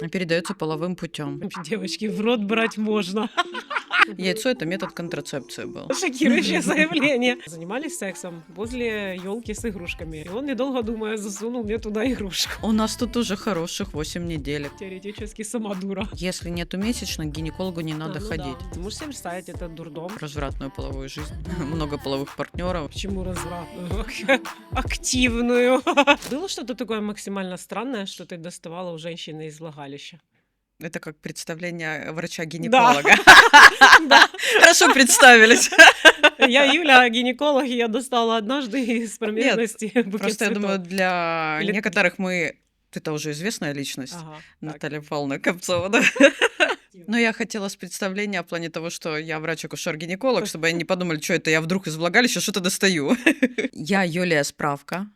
Передается половым путем. Девочки, в рот брать можно. Яйцо — это метод контрацепции был. Шокирующее заявление. Занимались сексом возле елки с игрушками. И он, недолго думая, засунул мне туда игрушку. У нас тут уже хороших 8 недель. Теоретически сама дура. Если нету месячных, к гинекологу не надо ходить. Да. Ты можешь себе представить этот дурдом? Развратную половую жизнь, много половых партнеров. Почему развратную? Активную. Было что-то такое максимально странное, что ты доставала у женщины из влагалища? Это как представление врача-гинеколога. Да. Хорошо представились. Я Юля, гинеколог, и я достала однажды из промежности букет Просто я думаю, цветов. для Или- некоторых это уже известная личность. Ага, так. Наталья Павловна Копцова, да? Но я хотела с представления в плане того, что я врач-акушер-гинеколог, чтобы они не подумали, что это я вдруг из влагалища что-то достаю. Я Юлия Справка,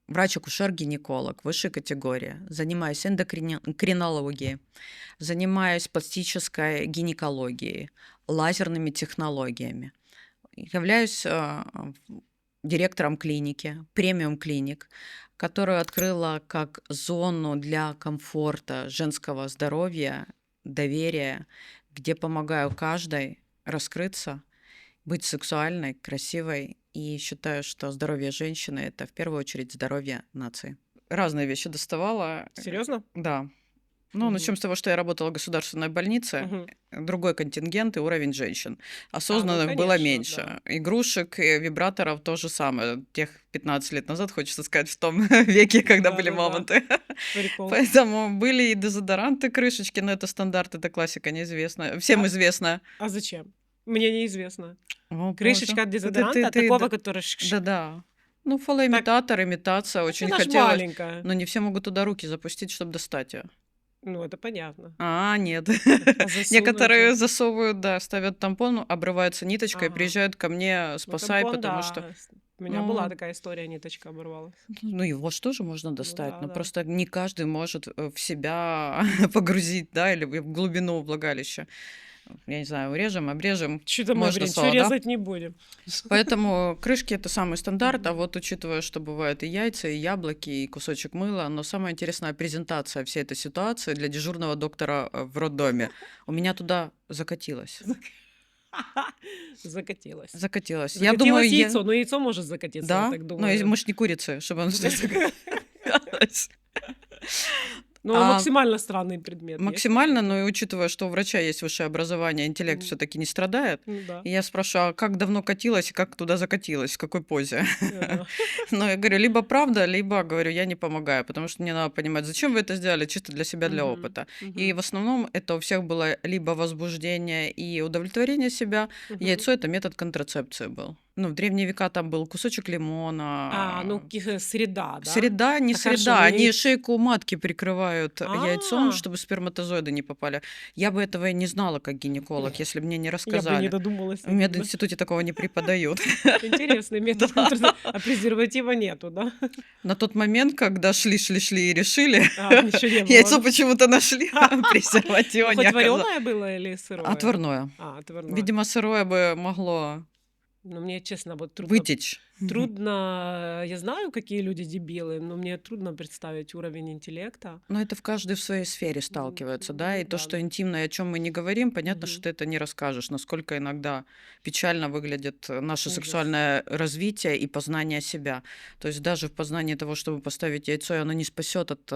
врач-акушер-гинеколог высшей категории. Занимаюсь эндокринологией, занимаюсь пластической гинекологией, лазерными технологиями. Являюсь директором клиники, премиум-клиник, которую открыла как зону для комфорта, женского здоровья, доверия, где помогаю каждой раскрыться, быть сексуальной, красивой. И считаю, что здоровье женщины — это в первую очередь здоровье нации. Разные вещи доставала. Серьезно? Да. Ну, начнем с того, что я работала в государственной больнице. Другой контингент и уровень женщин. Осознанных было конечно, меньше. Игрушек, вибраторов то же самое. Тех 15 лет назад, хочется сказать, в том веке, когда были Да-да-да. мамонты. Прикол. Поэтому были и дезодоранты, крышечки, но это стандарт, это классика неизвестная. Всем известно. А зачем? Мне неизвестно. О, Крышечка боже. от дезодоранта, Ты- такого, да- который... Да-да. Ну, фалоимитатор, имитация. Очень Она ж хотелось. маленькая. Но не все могут туда руки запустить, чтобы достать ее. Ну, это понятно. Нет. А засунуть Некоторые её? засовывают, да, ставят тампон, обрывается ниточка и Ага. приезжают ко мне, Ну, спасай, тампон, потому да. что, У меня ну, была такая история, ниточка оборвалась. ну, его ж тоже можно достать, да, но да. просто не каждый может в себя погрузить, да, или в глубину влагалища. Я не знаю, урежем, обрежем, Что-то мы, можно блин, всё соло, да? резать не будем. Поэтому крышки — это самый стандарт, а вот учитывая, что бывают и яйца, и яблоки, и кусочек мыла, но самая интересная презентация всей этой ситуации для дежурного доктора в роддоме. У меня туда закатилось. Закатилось. Закатилось. Я Закатилось думаю, яйцо, но яйцо может закатиться, я Да, так но думаю. мы ж не курицы, чтобы оно закатилось. Ну, А, максимально странный предмет. есть Максимально, какой-то? но и учитывая, что у врача есть высшее образование, интеллект Мгм. все-таки не страдает. Ну да. И я спрашиваю, а как давно катилась и как туда закатилась, в какой позе? Ага. Но я говорю, либо правда, либо, говорю, я не помогаю, потому что мне надо понимать, зачем вы это сделали, чисто для себя, для Мгм. опыта. Мгм. И в основном это у всех было либо возбуждение и удовлетворение себя. Мгм. Яйцо — это метод контрацепции был. Ну, в древние века там был кусочек лимона. Ну, среда, да? Среда, не Так хорошо, среда. ну, Они яй- шейку матки прикрывают яйцом, А. чтобы сперматозоиды не попали. Я бы этого и не знала как гинеколог, если бы мне не Я бы рассказали. не додумалась. В мединституте такого не преподают. Интересный метод контрацепции. А презерватива нету, да? На тот момент, когда шли и решили, Ничего не было. яйцо да? почему-то нашли, а презерватива Ну, не хоть оказалось. вареное было или сырое? Отварное. Отварное. Видимо, сырое бы могло Ну, мне, честно, вот трудно... вытечь. Трудно... Я знаю, какие люди дебилы, но мне трудно представить уровень интеллекта. Но это в каждой в своей сфере сталкивается, да, и Ну то, да. что интимное, о чем мы не говорим, понятно, Мгм. что ты это не расскажешь, насколько иногда печально выглядит наше Ужас. сексуальное развитие и познание себя. То есть даже в познании того, чтобы поставить яйцо, и оно не спасет от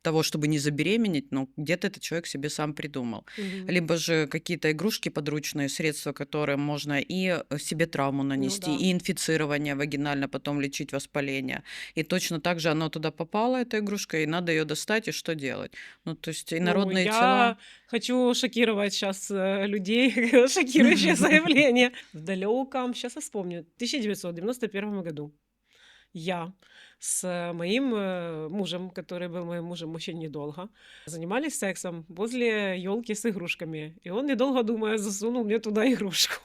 того, чтобы не забеременеть, но где-то этот человек себе сам придумал. Мгм. Либо же какие-то игрушки подручные, средства, которым можно и себе травму нанести, Ну да. и инфицирование вагинально, потом лечить воспаление. И точно так же оно туда попало, эта игрушка, и надо ее достать, и что делать? Ну, то есть инородные я тела... хочу шокировать сейчас людей, шокирующее заявление. В далеком, сейчас я вспомню, 1991 году я с моим мужем, который был моим мужем очень недолго, занимались сексом возле елки с игрушками. И он, недолго думая, засунул мне туда игрушку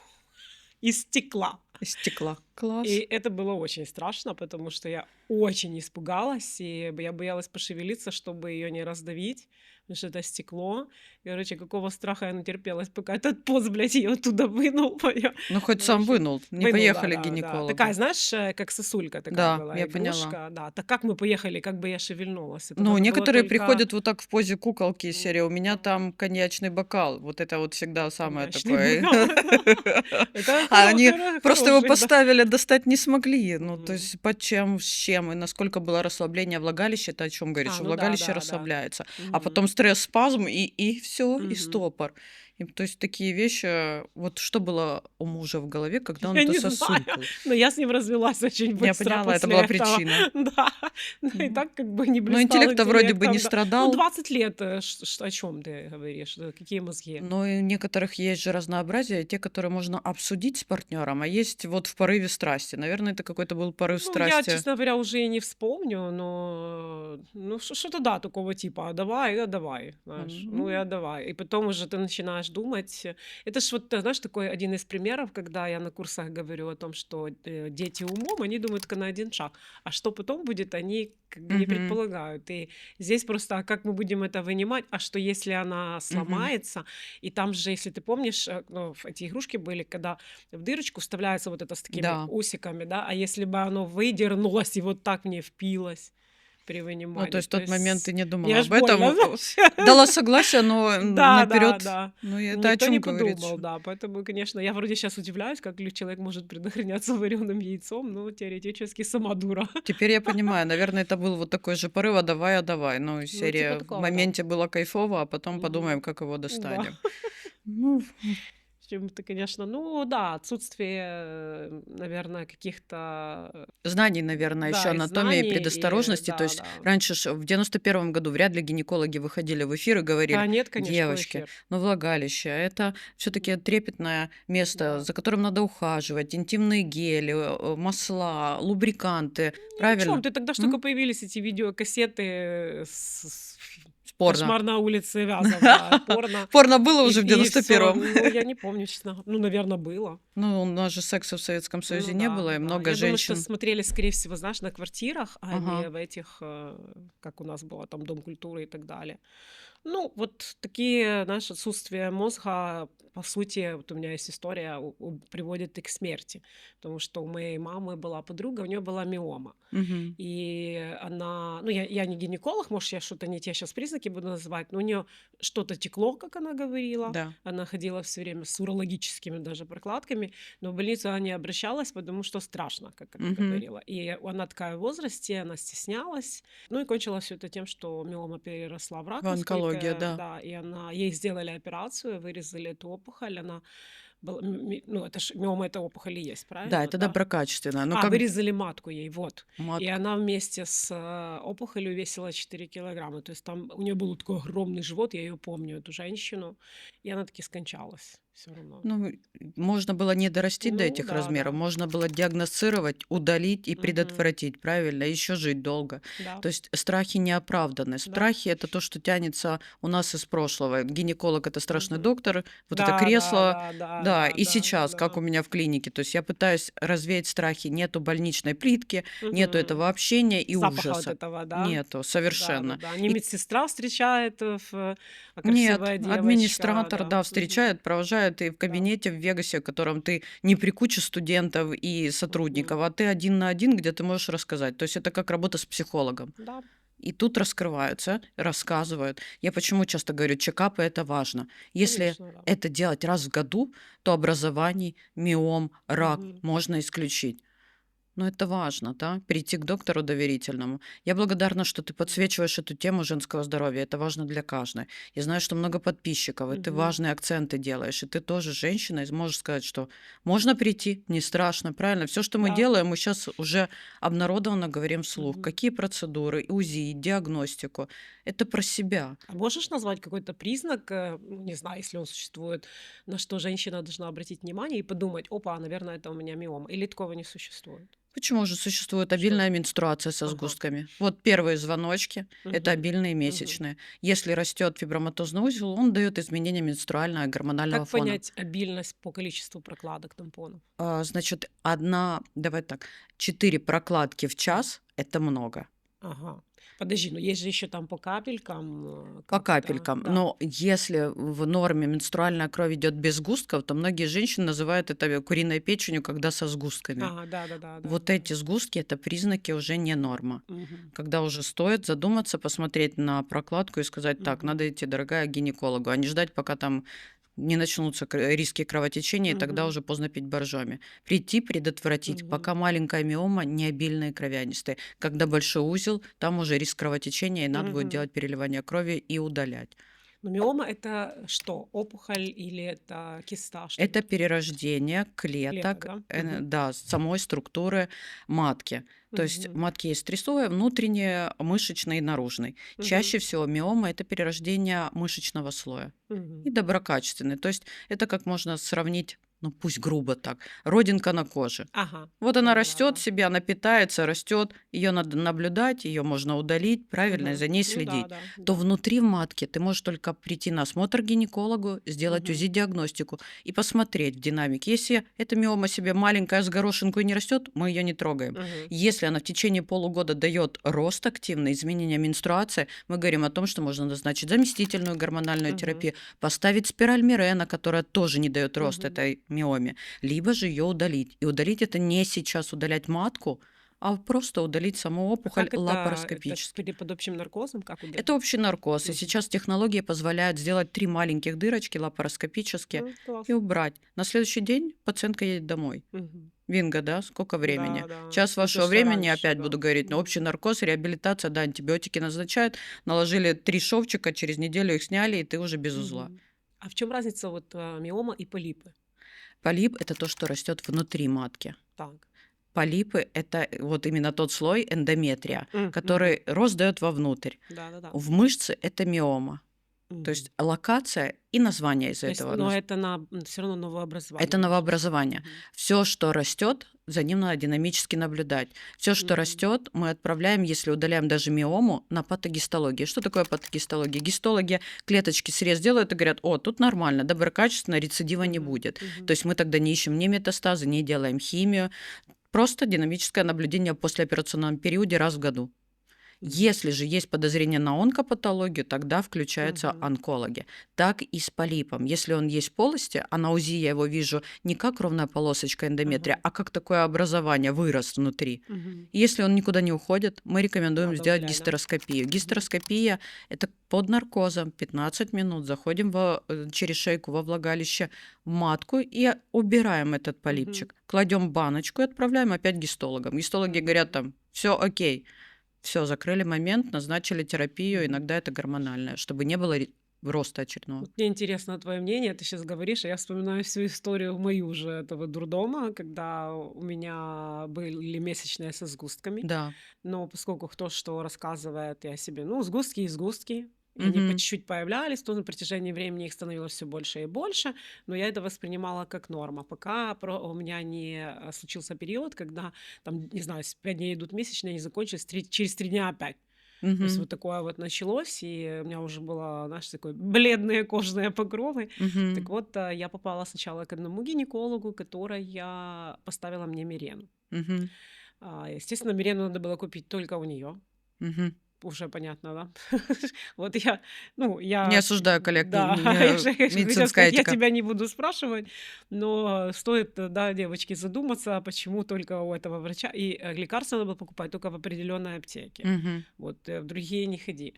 из стекла. Из стекла. Класс. И это было очень страшно, потому что я очень испугалась, и я боялась пошевелиться, чтобы ее не раздавить, потому что это стекло. Короче, какого страха я натерпелась, пока этот поз, блядь, ее оттуда вынул. Ну, хоть Ну, в сам общем, вынул, не вынул, да, поехали к да, да. Такая, гинекологу. знаешь, как сосулька такая Да, была, я поняла. игрушка, да. Так как мы поехали, как бы я шевельнулась? Это Ну, надо было некоторые только приходят вот так в позе куколки из серии: "У меня да, там коньячный бокал". Вот это вот всегда самое коньячный такое. бокал. Это А они просто его хороший, да. поставили, достать не смогли. Ну, то Мгм. есть под чем, с чем и насколько было расслабление влагалища, это о чем говорит, что Ну да, влагалище да, да. расслабляется, а Мгм. потом стресс-спазм и все, и Мгм. стопор. И то есть такие вещи. Вот что было у мужа в голове, когда он Я эту не знаю, сосульку? но я с ним развелась очень Я быстро поняла, это после была этого. причина. Да, ну и Ну, так как бы не но блистал интеллекта вроде бы не интеллектом, да. Ну, страдал. 20 лет, о чем ты говоришь? Какие мозги? Но и у некоторых есть же разнообразие, те, которые можно обсудить с партнером, а есть вот в порыве страсти. Наверное, это какой-то был порыв Ну, я, страсти. честно говоря, уже и не вспомню, но ну, что-то да, такого типа, а давай, знаешь, ну и Ну, давай. И потом уже ты начинаешь думать. Это ж вот, знаешь, такой один из примеров, когда я на курсах говорю о том, что дети умом, они думают только на один шаг, а что потом будет, они как бы не мгм, предполагают. И здесь просто, а как мы будем это вынимать, а что если она мгм. сломается, и там же, если ты помнишь, ну, эти игрушки были, когда в дырочку вставляется вот это с такими Да. усиками, да, а если бы оно выдернулось и вот так мне впилось при Ну, то вынимании, есть в то тот момент ты есть не мне думала аж об этом, больно, знаешь. дала согласие, но Да, да, наперед. да. Ну, и это о Никто не чем говорит? подумал, да. Поэтому, конечно, я вроде сейчас удивляюсь, как человек может предохраняться вареным яйцом, но теоретически сама дура. Теперь я понимаю, наверное, это был вот такой же порыв: а давай". Ну, из Ну, типа серии в такого, да. моменте было кайфово, а потом подумаем, Мгм. как его Да. достанем. Ну, В общем, это, конечно, ну да, отсутствие, наверное, каких-то, знаний, наверное, еще да, и анатомии и знаний, и предосторожности. То да, есть да. раньше ж в 91 году вряд ли гинекологи выходили в эфир и говорили: Да нет, конечно, какой "Девочки, эфир. ну, влагалище — это все таки трепетное место, Да. за которым надо ухаживать, интимные гели, масла, лубриканты". Ни о чем. Правильно? Ты тогда ж только М? появились эти видеокассеты с Спорно. "Кошмар на улице Вязов", да, порно. Порно было уже в И всё. 91-м? Ну, я не помню, честно. Ну, наверно, было. Ну, у нас же секса в Советском Ну Союзе не да, было, и да. много Я думаю, что женщин. смотрели, скорее всего, знаешь, на квартирах, а Ага. не в этих, как у нас было там Дом культуры и так далее. Ну, вот такие, знаешь, отсутствие мозга, по сути, вот у меня есть история, приводит и к смерти. Потому что у моей мамы была подруга, у нее была миома. Мгм. И она, ну, я не гинеколог, может, я что-то не те сейчас признаки буду называть, но у нее что-то текло, как она говорила. Да. Она ходила все время с урологическими даже прокладками, но в больницу она не обращалась, потому что страшно, как она Мгм. говорила. И она такая в возрасте, она стеснялась. Ну и кончилось все это тем, что миома переросла в рак, В онкология, насколько, да. да, и ей сделали операцию, вырезали эту опухоль, она была, ну это ж миома, это опухоль и есть, Да, правильно, это да? доброкачественное. Но как Вырезали матку ей, вот. И матку. она вместе с опухолью весила 4 килограмма. То есть там у нее был такой огромный живот, я ее помню, эту женщину, и она таки скончалась все равно. Ну, можно было не дорастить до Ну этих да, размеров, да. можно было диагностировать, удалить и Мгм. предотвратить, правильно, еще жить долго. Да, То есть страхи не оправданы. да. Страхи — это то, что тянется у нас из прошлого. Гинеколог — это страшный Мгм. доктор, вот это Да, да, кресло, да, да, да, да, и да, сейчас, как у да. меня в клинике. То есть я пытаюсь развеять страхи. Нету больничной плитки, нету Мгм. этого общения и Запаха вот ужаса. этого, да? Нету, Да, да, совершенно. да. Не И медсестра встречает, а нет, красивая девочка, администратор, да. да, Мгм. встречает, провожает и в Да. кабинете в Вегасе, в котором ты не при куче студентов и Мгм. сотрудников, а ты один на один, где ты можешь рассказать. То есть это как работа с психологом. Да, И тут раскрываются, рассказывают. Я почему часто говорю, чекапы — это важно. Если конечно, да. это делать раз в году, то образований, миом, рак Мгм. можно исключить. Но это важно, да, прийти к доктору доверительному. Я благодарна, что ты Мгм. подсвечиваешь эту тему женского здоровья. Это важно для каждой. Я знаю, что много подписчиков, и ты Мгм. важные акценты делаешь. И ты тоже женщина, и можешь сказать, что можно прийти, не страшно, правильно? Все, что мы Да. делаем, мы сейчас уже обнародованно говорим вслух. Мгм. Какие процедуры, УЗИ, диагностику. Это про себя. А можешь назвать какой-то признак, ну, не знаю, если он существует, на что женщина должна обратить внимание и подумать: "Опа, наверное, это у меня миома", или такого не существует? Почему же существует Что обильная это? менструация со Ага. сгустками? Вот первые звоночки– это Мгм. обильные Мгм. месячные. Если растет фиброматозный узел, он дает изменения менструального и гормонального Как фона. понять обильность по количеству прокладок тампонов? Значит, давай так, 4 прокладки в М. час– это много. Ага. Подожди, но есть же еще там по капелькам, По как это? капелькам. Да. Но если в норме менструальная кровь идет без сгустков, то многие женщины называют это куриной печенью, когда со сгустками. Ага, да-да-да, Вот да-да-да. эти сгустки– это признаки уже не норма. Мгм. Когда уже стоит задуматься, посмотреть на прокладку и сказать: так, надо Мгм. идти, дорогая, к гинекологу, а не ждать, пока там не начнутся риски кровотечения, и тогда Мгм. уже поздно пить боржоми. Прийти, предотвратить, Мгм. пока маленькая миома, не обильные кровянистые. Когда большой узел, там уже риск кровотечения, и надо будет Мгм. делать переливание крови и удалять. Но миома — это что? Опухоль или это киста? Что Это это? перерождение Клеток, клеток, да? Мгм. да, самой структуры матки. То есть в Мгм. матке есть 3 слоя: внутренний, мышечный и наружный. Мгм. Чаще всего миома– это перерождение мышечного слоя и Мгм. доброкачественный. То есть это как можно сравнить, ну пусть грубо так, родинка на коже. Ага. Вот она Да-да-да, растет да. себе, она питается, растет, ее надо наблюдать, ее можно удалить, правильно, и Мгм. за ней Ну да, следить. да, То да. внутри в матке ты можешь только прийти на осмотр к гинекологу, сделать Мгм. УЗИ-диагностику и посмотреть в динамике. Если эта миома себе маленькая, с горошинку и не растет, мы ее не трогаем. Мгм. Если она в течение полугода дает рост активный, изменение менструации, мы говорим о том, что можно назначить заместительную гормональную Мгм. терапию, поставить спираль Мирена, которая тоже не дает рост Мгм. этой миоме, либо же ее удалить. И удалить это не сейчас удалять матку, а просто удалить саму А опухоль как это? Это лапароскопически. под общим наркозом? Как Это удалить? общий наркоз, и Мгм. сейчас технологии позволяют сделать 3 маленьких дырочки лапароскопически и Классно. убрать. На следующий день пациентка едет домой. Мгм. Бинго, да? Сколько времени? Да, да. Час Не то, вашего что времени, раньше, опять да. буду говорить, на общий Мгм. наркоз, реабилитация, да, антибиотики назначают, наложили 3 шовчика, через неделю их сняли, и ты уже без узла. Мгм. А в чем разница вот, миома и полипы? Полип– это то, что растет внутри матки. Так. Полипы– это вот именно тот слой эндометрия, Мгм. который рост дает вовнутрь. Да-да-да. В мышце– это миома. То Мгм. есть локация и название из То есть, этого. но это все равно Это новообразование нашлось. новообразование. Мгм. Все, что растет, за ним надо динамически наблюдать. Все, что Мгм. растет, мы отправляем, если удаляем даже миому, на патогистологию. Что такое патогистология? Гистологи клеточки срез делают и говорят: о, тут нормально, доброкачественно, рецидива не Мгм. будет. То Мгм. есть мы тогда не ищем ни метастазы, не делаем химию. Просто динамическое наблюдение в послеоперационном периоде раз в году. Мгм. Если же есть подозрение на онкопатологию, тогда включаются Мгм. онкологи. Так и с полипом. Если он есть в полости, а на УЗИ я его вижу не как ровная полосочка эндометрия, Ага. а как такое образование, вырост внутри. Мгм. И если он никуда не уходит, мы рекомендуем Надо сделать удалять, да? гистероскопию. Мгм. Гистероскопия– это под наркозом 15 минут. Заходим через шейку во влагалище в матку и убираем этот Мгм. полипчик. Кладем баночку и отправляем опять гистологам. Гистологи говорят Мгм. там: все окей, все, закрыли момент, назначили терапию, Мгм. иногда это гормональная, чтобы не было роста очередного. Вот мне интересно твое мнение. Ты сейчас говоришь, а я вспоминаю всю историю мою же этого дурдома, когда у меня были месячные со сгустками. Да. Но поскольку кто что рассказывает, я себе, ну, сгустки и сгустки, и они по Мгм. чуть-чуть появлялись, то на протяжении времени их становилось все больше и больше, но я это воспринимала как норма, пока у меня не случился период, когда там, не знаю, 5 дней идут месячные, они закончились, через 3 дня опять. То есть Мгм. вот такое вот началось, и у меня уже было, знаешь, такое бледные кожные покровы. Так Мгм. вот, я попала сначала к одному гинекологу, которая поставила мне Мирену. Мгм. Естественно, Мирену надо было купить только у нее. Мгм. Уже понятно, да? Вот я, ну, Не я, осуждаю коллег, да, я же хотела медицинская сказать, я этика. тебя не буду спрашивать, но стоит, да, девочки, задуматься, почему только у этого врача. И лекарства надо было покупать только в определенной аптеке. Мгм. Вот в другие не ходи.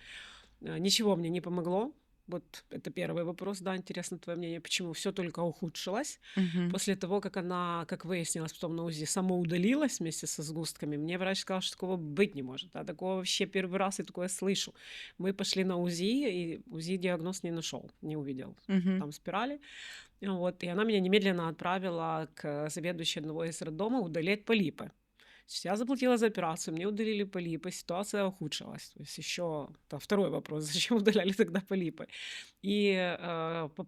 Ничего мне не помогло. Вот это первый вопрос, да, интересно твое мнение, почему все только ухудшилось. Мгм. После того, как она, как выяснилось потом на УЗИ, самоудалилась вместе со сгустками, мне врач сказал, что такого быть не может. А такого вообще первый раз я такое слышу. Мы пошли на УЗИ, и УЗИ-диагноз не нашел, не увидел Мгм. там спирали. Вот, и она меня немедленно отправила к заведующей одного из роддомов удалять полипы. Я заплатила за операцию, мне удалили полипы, ситуация ухудшилась. То есть еще второй вопрос, зачем удаляли тогда полипы? И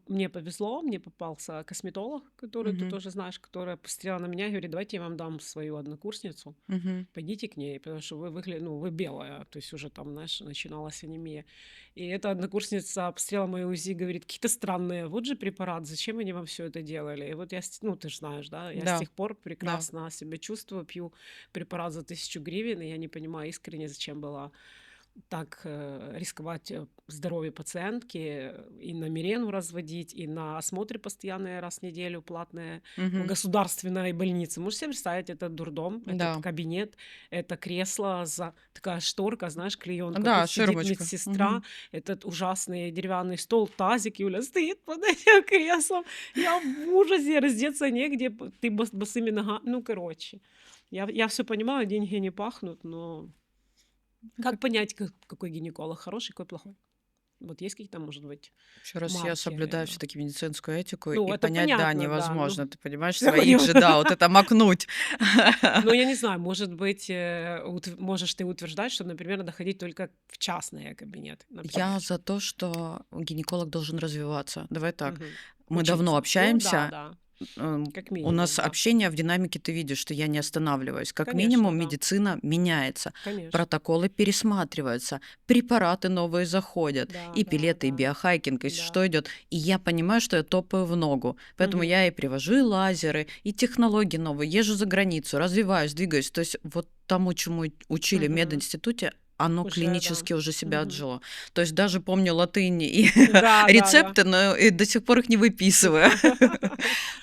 мне повезло, мне попался косметолог, который ты Мгм. тоже знаешь, которая посмотрела на меня и говорит, давайте я вам дам свою однокурсницу, Мгм. пойдите к ней, потому что вы белая, то есть уже там, знаешь, начиналась анемия. И эта однокурсница посмотрела мою УЗИ и говорит, какие-то странные, вот же препарат, зачем они вам все это делали? И вот я, ну ты же знаешь, да, я с Да, тех пор да. прекрасно себя чувствую, пью препарат за 1000 гривен, и я не понимаю искренне, зачем было так рисковать здоровьем пациентки, и на мирену разводить, и на осмотры постоянные раз в неделю платные в Мгм. государственной больнице. Можете себе представить, этот дурдом, этот Да. кабинет, это кресло, такая шторка, знаешь, клеенка, Да, тут сидит ширмочка. медсестра, Мгм. этот ужасный деревянный стол, тазик, Юля стоит под этим креслом. Я в ужасе, раздеться негде, ты босыми ногами. Ну, короче, я все понимаю, деньги не пахнут, но Ну, как понять, какой гинеколог хороший, какой плохой? Вот есть какие-то, может быть, еще раз, я соблюдаю маркеры? все-таки медицинскую этику, Ну, и это понять, да, понятно, да, ну, невозможно. Ты понимаешь, всё своих же, да, вот понимаю. это макнуть. Ну, я не знаю, может быть, можешь ты утверждать, что, например, надо ходить только в частные кабинеты, Я например. за то, что гинеколог должен развиваться. Давай так. Мгм. Мы давно Учиться. Ну да, общаемся. да, как У минимум, нас да. общение в динамике, ты видишь, что я не останавливаюсь. Как Конечно, минимум, да, медицина меняется, конечно. протоколы пересматриваются, препараты новые заходят, Да, и да, пилеты, и да, биохайкинг, и да. что идет. И я понимаю, что я топаю в ногу. Поэтому Мгм. я и привожу и лазеры, и технологии новые, езжу за границу, развиваюсь, двигаюсь. То есть вот тому, чему учили в Мгм. мединституте, оно Уже, да. клинически уже себя Мгм. отжило. То есть даже помню латынь и Да, да, да. рецепты, но и до сих пор их не выписываю.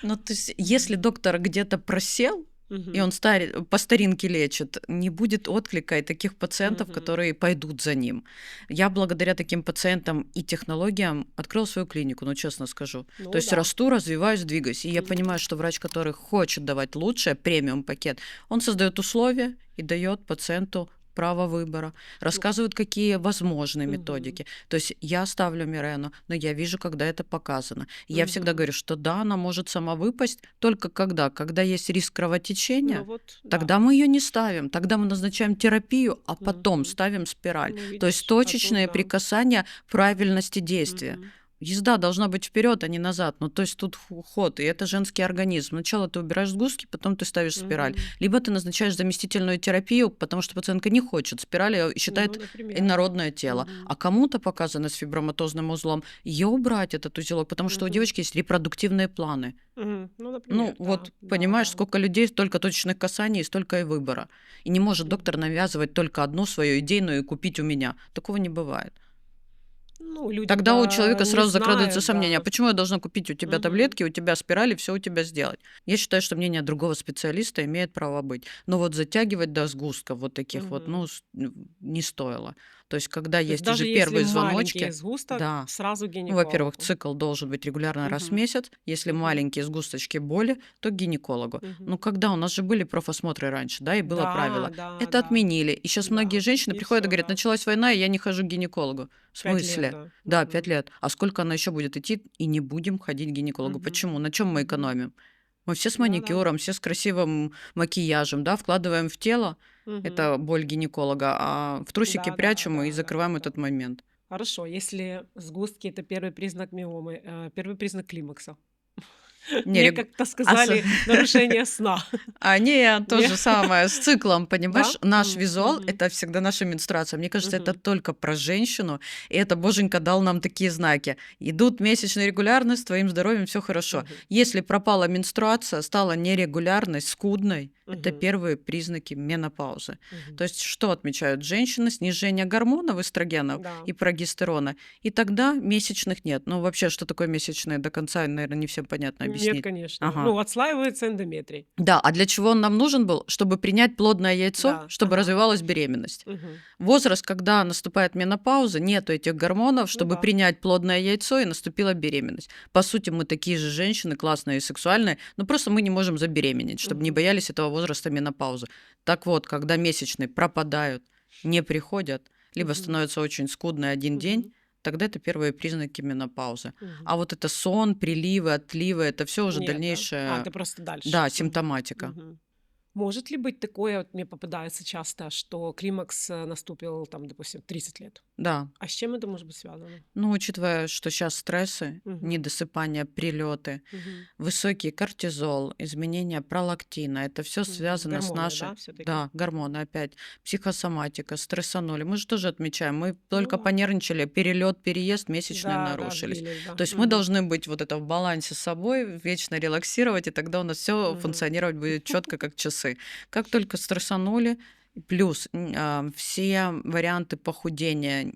Ну, то есть, если Мгм. доктор где-то просел, и Мгм. он по старинке лечит, не будет отклика и таких пациентов, Мгм. которые пойдут за ним. Я благодаря таким пациентам и технологиям открыла свою клинику, ну, честно скажу. То Ну есть да. расту, развиваюсь, двигаюсь. И я Мгм. понимаю, что врач, который хочет давать лучшее, премиум-пакет, он создает условия и дает пациенту право выбора, Ну, рассказывает, какие возможные мгм. методики. То есть я ставлю Мирену, но я вижу, когда это показано. И я всегда Мгм. говорю, что да, она может сама выпасть только когда есть риск Ну кровотечения, вот, да. тогда мы ее не ставим, тогда мы назначаем терапию, а потом Мгм. ставим спираль. Ну, То есть видишь, а тут точечные да. прикасания правильности действия. Мгм. Езда должна быть вперед, а не назад. Ну, то есть тут ход, и это женский организм. Сначала ты убираешь сгустки, потом ты ставишь спираль. Мгм. Либо ты назначаешь заместительную терапию, потому что пациентка не хочет спирали и Ну, считает например, да. инородное тело. Мгм. А кому-то показано с фиброматозным узлом ее убрать, этот узелок, потому что у Мгм. девочки есть репродуктивные планы. Мгм. Ну, Ну, например, да, вот да, понимаешь, да. сколько людей, столько точечных касаний, столько и выбора. И не может доктор Мгм. навязывать только одну свою идейную и купить у меня. Такого не бывает. Ну, люди-то Тогда у человека не сразу закрадывается знают, сомнение: а да. почему я должна купить у тебя Мгм. таблетки, у тебя спирали, все у тебя сделать? Я считаю, что мнение другого специалиста имеет право быть. Но вот затягивать до сгустков вот таких вот, Мгм. ну, не стоило. То есть, когда То есть есть уже даже если первые маленький звоночки, сгусток, да. сразу к Ну, во-первых, гинекологу. цикл должен быть регулярно раз в Мгм. месяц. Если Мгм. маленькие сгусточки боли, то к гинекологу. Ну, Мгм. когда у нас же были профосмотры раньше, да, и было Да, правило. да, Это да, отменили. И сейчас многие да. женщины И приходят и все, говорят: да. началась война, и я не хожу к гинекологу. В 5 лет, смысле? да. Да, 5 Мгм. лет. А сколько она еще будет идти, и не будем ходить к гинекологу? Мгм. Почему? На чем мы Мгм. экономим? Мы все с Да-да-да. маникюром, все с красивым макияжем, да, вкладываем в тело, Мгм. это боль гинеколога, а в трусики Да, да, прячем и да, да, закрываем да. этот момент. Хорошо, если сгустки это первый признак миомы, первый признак климакса. Не, Мне как-то а с сказали нарушение сна. А, нет, то Не? же самое с циклом, Да? понимаешь? Наш визуал — Мгм. это всегда наша менструация. Мне кажется, это Мгм. только про женщину, и это Боженька дал нам такие знаки. Идут месячные регулярно, с твоим здоровьем все хорошо. Мгм. Если пропала менструация, стала нерегулярность, скудной — это Мгм. первые признаки менопаузы. Мгм. То есть что отмечают женщины? Снижение гормонов, эстрогенов Да. и прогестерона. И тогда месячных нет. Ну, вообще, что такое месячные, до конца, наверное, не всем понятно Нет, объяснить. конечно. Ага. Ну, отслаивается эндометрий. Да, а для чего он нам нужен был? Чтобы принять плодное яйцо, Да. чтобы Ага. развивалась беременность. Мгм. Возраст, когда наступает менопауза, нету этих гормонов, Ну чтобы да. принять плодное яйцо, и наступила беременность. По сути, мы такие же женщины, классные и сексуальные, но просто мы не можем забеременеть, чтобы не Мгм. боялись этого возраста менопаузы. Так вот, когда месячные пропадают, не приходят, либо Мгм. становится очень скудный один день, Мгм. тогда это первые признаки менопаузы. Мгм. А вот это сон, приливы, отливы — это все уже Нет, да? дальнейшая, Это просто дальше. да, Мгм. симптоматика. Мгм. Может ли быть такое, вот мне попадается часто, что климакс наступил, там, допустим, 30 лет? Да. А с чем это может быть связано? Ну, учитывая, что сейчас стрессы, Мгм. недосыпание, прилеты, Мгм. высокий кортизол, изменение пролактина, это все Мгм. связано с Гормоны, да, нашей, все-таки? да, гормоны опять, психосоматика, стрессанули. Мы же тоже отмечаем, мы Ну только да. понервничали, перелет, переезд, месячные Да, да, нарушились. сбились, да. То есть мы Мгм. должны быть вот это в балансе с собой, вечно релаксировать, и тогда у нас все Мгм. функционировать будет четко, как часы. Как только стрессанули, плюс все варианты похудения,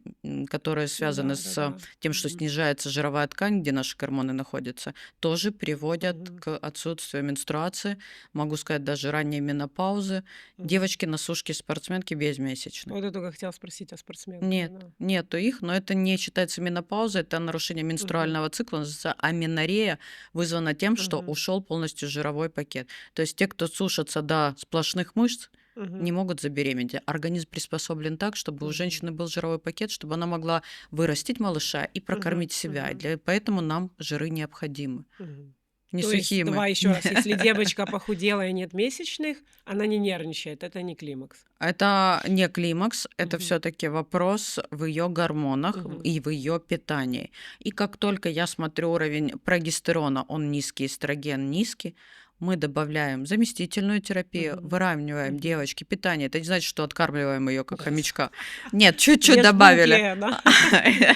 которые связаны Да, да, с да. тем, что Мгм. снижается жировая ткань, где наши гормоны находятся, тоже приводят Мгм. к отсутствию менструации, могу сказать, даже ранней менопаузы. Мгм. Девочки на сушке спортсменки безмесячные. Вот я только хотела спросить о спортсменках, Нет, да. нету их, но это не считается менопаузой, это нарушение Мгм. менструального цикла, называется аменорея, вызвано тем, что Мгм. ушел полностью жировой пакет. То есть те, кто сушатся до сплошных мышц, не Мгм. могут забеременеть. Организм приспособлен так, чтобы у Мгм. женщины был жировой пакет, чтобы она могла вырастить малыша и Мгм. прокормить себя. И Мгм. поэтому нам жиры необходимы. Мгм. Не То есть, сухие мы. давай еще раз, если девочка похудела и нет месячных, она не нервничает, это не климакс. Это не климакс, это Мгм. все-таки вопрос в ее гормонах Мгм. и в ее питании. И как только я смотрю уровень прогестерона, он низкий, эстроген низкий, мы добавляем заместительную терапию, Мгм. выравниваем Мгм. девочке питание. Это не значит, что откармливаем ее как Нет. хомячка. Нет, чуть-чуть Ешь добавили. булки, да.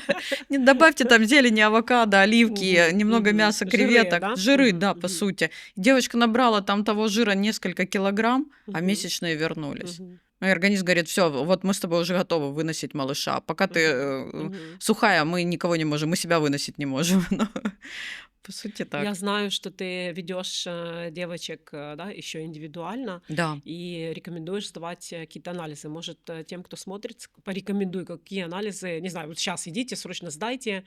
Не добавьте там зелени, авокадо, оливки, Мгм. немного Мгм. мяса, Жиры, креветок. да? Жиры, Мгм. да, по Мгм. сути. Девочка набрала там того жира несколько килограмм, а Мгм. месячные вернулись. Мгм. И организм говорит: все, вот мы с тобой уже готовы выносить малыша. Пока ты Мгм. Мгм. сухая, мы никого не можем, мы себя выносить не можем. Но, по сути, Я так. знаю, что ты ведешь девочек, да, еще индивидуально Да. и рекомендуешь сдавать какие-то анализы. Может, тем, кто смотрит, порекомендуй, какие анализы, не знаю, вот сейчас идите, срочно сдайте,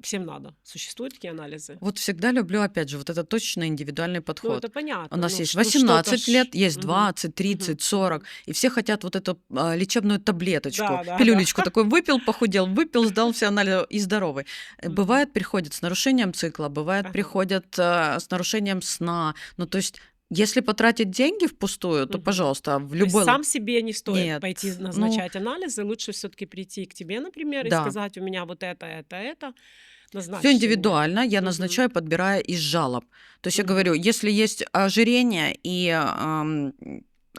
всем надо. Существуют такие анализы? Вот всегда люблю, опять же, вот это точно индивидуальный Ну, подход. это У понятно. нас Ну, есть ну что-то 18 ж. лет, есть Мгм. 20, Мгм. 30, 40, Мгм. и все хотят вот эту лечебную таблеточку, Да, да, да. пилюлечку такой выпил, похудел, выпил, сдал все анализы и здоровый. Мгм. Бывает, приходят с нарушением цикла, бывает, Ага. приходят с нарушением сна. Ну, то есть, если потратить деньги впустую, то, Мгм. пожалуйста, в То есть любой... сам себе не стоит Нет, пойти ну, назначать анализы, лучше все-таки прийти к тебе, например, и да. сказать, у меня вот это, Все назначьте мне. индивидуально, я Мгм. назначаю, подбирая из жалоб. То есть я говорю, Мгм. если есть ожирение и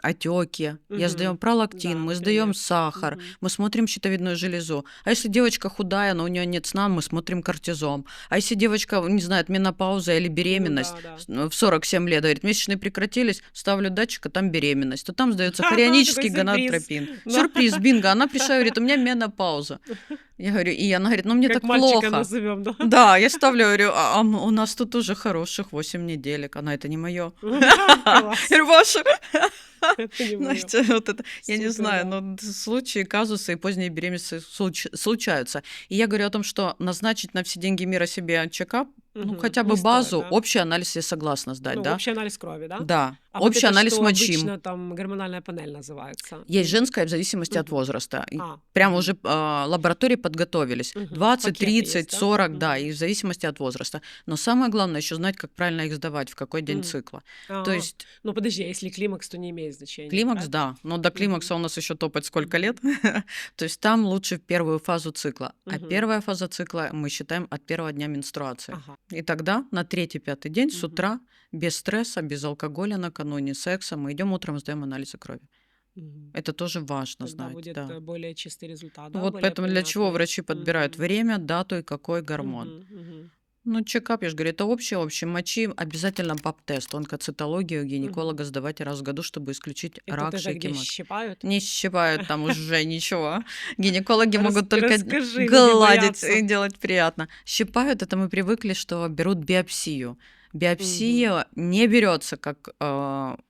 отеки, я сдаем Мгм. пролактин, Да, мы сдаем например. сахар, Мгм. мы смотрим щитовидную железу. А если девочка худая, но у нее нет сна, мы смотрим кортизом. А если девочка, не знает, менопауза или Ну беременность да, да. в 47 лет, говорит, месячные прекратились, ставлю датчик, а там беременность, то там сдается Такой хорионический сюрприз. гонадотропин. Да. Сюрприз, бинго. Она пришла и говорит, у меня менопауза. Я говорю, и она говорит, ну мне Как так мальчика плохо. назовем, да? Да, я ставлю, говорю, у нас тут уже хороших 8 неделек. Она, это не мое. Класс. Говорю, ваше. Это не мое. Знаете, вот это, я не Супер, знаю, да. но случаи, казусы и поздние беременности случаются. И я говорю о том, что назначить на все деньги мира себе чекап, ну, Мгм. хотя бы Не стоит, базу, да? общий анализ я согласна сдать, Ну, да? общий анализ крови, да? Да, А вот общий это анализ что мочим. обычно там гормональная панель называется? Есть женская в зависимости от Мгм. возраста. И А, прямо мгм. уже лаборатории подготовились. Мгм. 20, Пакеты есть, 30, да? 40, да, Мгм. и в зависимости от возраста. Но самое главное еще знать, как правильно их сдавать, в какой день Мгм. цикла. То А, есть ну подожди, а если климакс, то не имеет значения, климакс, правильно? да, но до Мгм. климакса у нас еще топать сколько лет. Мгм. То есть там лучше в первую фазу цикла. А Мгм. первая фаза цикла мы считаем от первого дня менструации. Ага. И тогда на третий-пятый день с Мгм. утра без стресса, без алкоголя накануне, секса мы идем утром, сдаем анализы крови. Мгм. Это тоже важно Тогда знать, будет да. более чистый результат, Ну да, вот более поэтому для чего понятный. врачи подбирают Мгм. время, дату и какой гормон. Мгм. Мгм. Ну, чекап, я же говорю, это общий. Мочи обязательно ПАП-тест, онкоцитологию Мгм. гинеколога сдавать раз в году, чтобы исключить Это рак тогда шейки где матки. щипают? Не считают там уже ничего. Гинекологи могут только Расскажи, люди гладить и боятся. делать приятно. Щипают, это мы привыкли, что берут биопсию. Мгм. Биопсия не берется как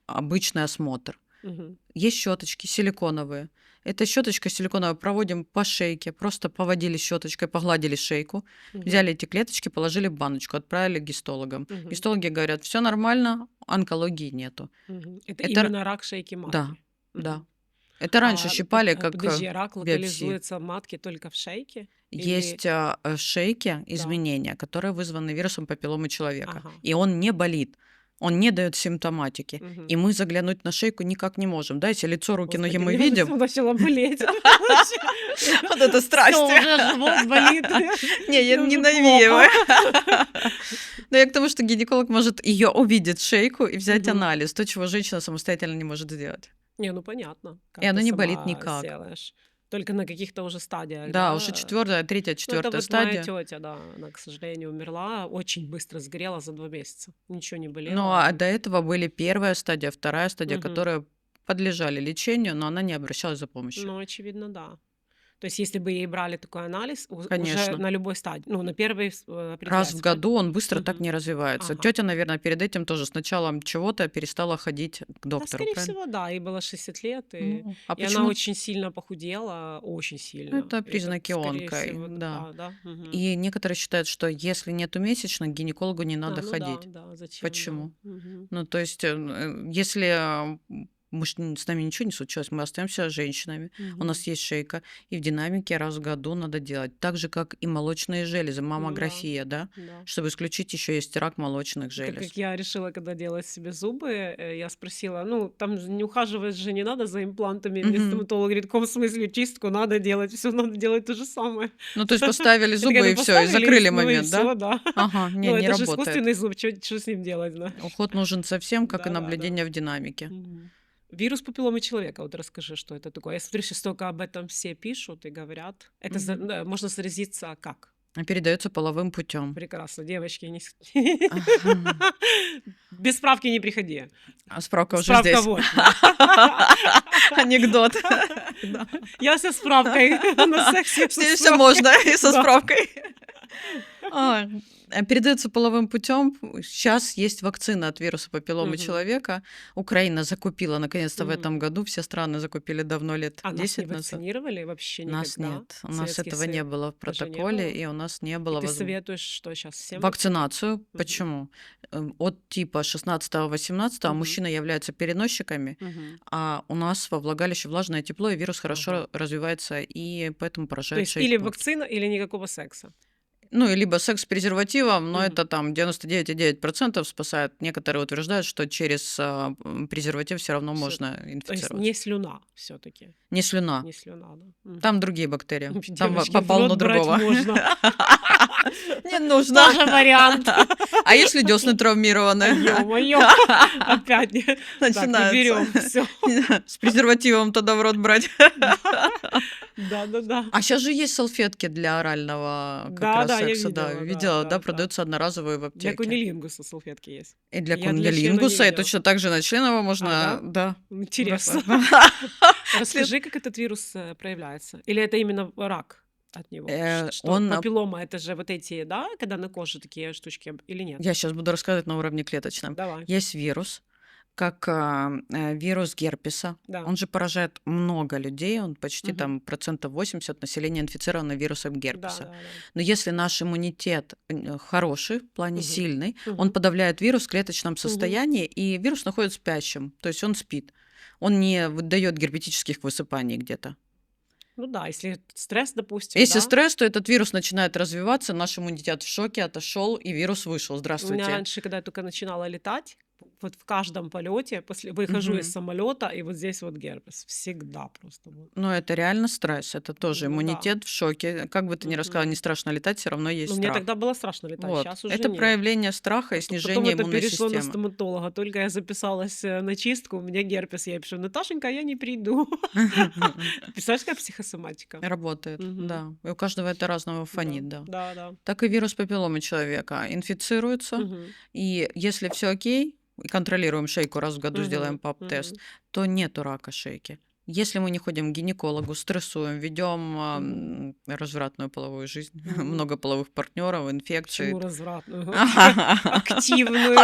обычный осмотр. Мгм. Есть щеточки силиконовые. Эта щеточка силиконовая проводим по шейке, просто поводили щеточкой, погладили шейку, Мгм. взяли эти клеточки, положили в баночку, отправили к гистологам. Мгм. Гистологи говорят, все нормально, онкологии нету. Мгм. Это Это именно рак шейки да, матки. да. Мгм. Это раньше щипали как Подожди, рак биопсию. локализуется в матке только в шейке? Или Есть в шейке да? изменения, которые вызваны вирусом папилломы человека, Ага. и он не болит. Он не дает симптоматики. Мгм. И мы заглянуть на шейку никак не можем. Да, если лицо, руки, ноги Господи, мы мне уже видим, всё начало болеть. вот это страсть. Всё, уже живот болит. Не, я Мне уже ненавидела. плохо. Но я к тому, что гинеколог может ее увидеть, шейку, и взять Мгм. анализ, то, чего женщина самостоятельно не может сделать. Не, ну понятно, И как оно ты не болит сама никак. сделаешь. Только на каких-то уже стадиях, Да, уже да? 4-я, 3-я, Ну, это 4-я вот моя стадия. тётя, да, она, к сожалению, умерла, очень быстро сгорела за 2 месяца. Ничего не Ну, болело. а до этого были 1-я стадия, 2-я стадия, Мгм. которые подлежали лечению, но она не обращалась за помощью. Ну, очевидно, да. То есть если бы ей брали такой анализ уже Конечно. на любой стадии, ну, на первой Раз в определяется, правильно? году он быстро так Мгм. не развивается. Ага. Тётя, наверное, перед этим тоже с началом чего-то перестала ходить к Да, доктору, скорее правильно? всего, да. Ей было 60 лет, Ну, а и она почему? очень сильно похудела, очень сильно. Это И это, признаки скорее онко, всего, да. да. Мгм. И некоторые считают, что если нету месячных, к гинекологу не надо Ну ходить. да, зачем, да. Почему? Мгм. Ну, то есть, если с нами ничего не случилось, мы остаемся женщинами, у Мгм. нас есть шейка, и в динамике раз в году надо делать. Так же, как и молочные железы, Ну да, маммография, да, да. чтобы исключить еще есть рак молочных Это желез. как я решила, когда делать себе зубы, я спросила, ну, там же не ухаживать же не надо за имплантами. Мне Мгм. стоматолог говорит, в каком смысле чистку надо делать, все надо делать то же самое. Ну, то есть поставили Я такая, зубы, и ну, все, и поставили, закрыли ну и момент, да? все, да. Ага, Ну, не это же работает. искусственный зуб, что с ним делать, знаешь? Уход нужен совсем, как и Да. наблюдение в динамике. Мгм. Вирус папилломы человека, вот расскажи, что это такое. Я смотрю, сейчас только об этом все пишут и говорят. Это Мгм. да, можно заразиться как? Передается половым путем. Прекрасно, девочки, не Ага. без справки не приходи. А справка уже Справка здесь. вот. Анекдот. Да. Я со справкой на сексе. Все можно и со Да. справкой. Передается половым путем. Сейчас есть вакцина от вируса папилломы Мгм. человека. Украина закупила наконец-то в Мгм. этом году. Все страны закупили давно, лет А нас не 10 назад. вакцинировали вообще Нас никогда? нет. У нас Советский этого не Союз было в даже не протоколе, было? и у нас не И было ты возможности. советуешь, что сейчас всем Вакцинацию. Мгм. Почему? От типа 16-18 Мгм. мужчины являются переносчиками, Мгм. а у нас во влагалище влажное тепло, и вирус хорошо Ага. развивается, и поэтому То поражает есть шейку или матки. вакцина, или никакого секса. Ну, и либо секс с презервативом, но Мгм. это там 99,9% спасает. Некоторые утверждают, что через презерватив все равно Всё. можно То есть инфицироваться. не слюна все-таки. Не слюна. Не слюна, да. Мгм. Там другие бактерии. Там Девочки, в попал рот на брать другого. можно. Не нужно. Тоже вариант. А если десны травмированы? Ё-моё. Опять не. Так, не Начинается. берем. Все. С презервативом тогда в рот брать. Да. А сейчас же есть салфетки для орального как Да, раз да, я секса, да. видела, Видела, да, да. продаются одноразовые в Для аптеке. кунилингуса салфетки есть. И для Я для члена не кунилингуса, и видела. точно так же на членово можно, да? да. Интересно. Расскажи, как этот вирус проявляется. Или это именно рак от него? Что Он, папиллома, это же вот эти, да, когда на коже такие штучки, или нет? я сейчас буду рассказывать на уровне клеточном. Давай. Есть вирус, как вирус герпеса. Да. Он же поражает много людей, он почти Мгм. там 80% населения инфицировано вирусом Да. герпеса. Но если наш иммунитет хороший, в плане Мгм. сильный, он Мгм. подавляет вирус в клеточном состоянии, и вирус находится спящим, то есть он спит. Он не выдает герпетических высыпаний где-то. Ну да, если стресс, допустим, Если да. стресс, то этот вирус начинает развиваться, наш иммунитет в шоке, отошел, и вирус вышел. У меня Здравствуйте. раньше, когда я только начинала летать, вот в каждом полете выхожу из Мгм. самолета, и вот здесь вот герпес. Всегда просто. Вот. Но это реально стресс, это тоже Ну да. иммунитет в шоке. Как бы ты ни рассказала, Мгм. не страшно летать, все равно есть Ну, мне страх. тогда было страшно летать, Вот. сейчас уже Это нет. проявление страха и Потом снижение это иммунной перешло на системы. стоматолога. Только я записалась на чистку, у меня герпес. Я пишу, Наташенька, я не приду. Представляешь, какая психосоматика? Работает, Мгм. да. И у каждого это разного фонит, да. Да. Так и вирус папилломы человека инфицируется, Мгм. и если все окей, и контролируем шейку, раз в году Мгм. сделаем ПАП-тест, Мгм. то нету рака шейки. Если мы не ходим к гинекологу, стрессуем, ведем развратную половую жизнь, Мгм. много половых партнеров, инфекции. Почему развратную? Это Активную,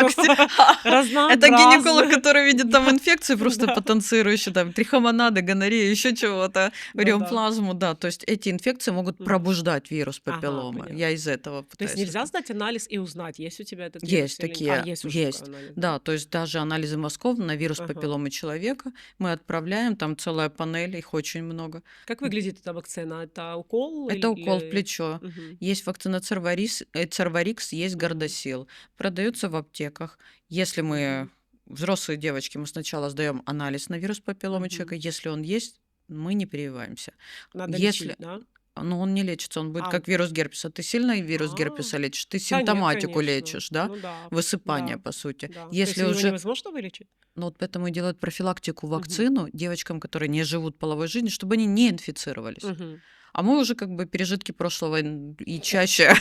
разнообразную. гинеколог, который видит там инфекции, просто Да. потенцирующие, там, трихомонады, гонорею, еще чего-то, Да-да. реумплазму, да. То есть эти инфекции могут Мгм. пробуждать вирус Ага, папилломы. понятно. Я из этого То есть пытаюсь. нельзя сдать анализ и узнать, есть у тебя этот вирус Есть или нет? такие, Есть уже есть. такой анализ, Да, то есть даже анализы мозгов на вирус Ага. папилломы человека мы отправляем, там целая панель, их очень много. Как выглядит эта вакцина? Это укол Это укол в или... плечо. Мгм. Есть вакцина Церварикс, есть Мгм. Гордосил. Продаются в аптеках. Если мы Мгм. взрослые девочки, мы сначала сдаем анализ на вирус папилломы Мгм. человека. Если он есть, мы не прививаемся. Надо Если лечить, да? но он не лечится, он будет А, как вирус герпеса. Ты сильно вирус а, герпеса лечишь? Ты да нет, симптоматику конечно. лечишь, да? Ну да, Высыпание, да, по сути. да. То есть Если его уже невозможно вылечить? ну, вот поэтому и делают профилактику, Мгм. вакцину девочкам, которые не живут половой жизнью, чтобы они не инфицировались. Мгм. А мы уже как бы пережитки прошлого и чаще.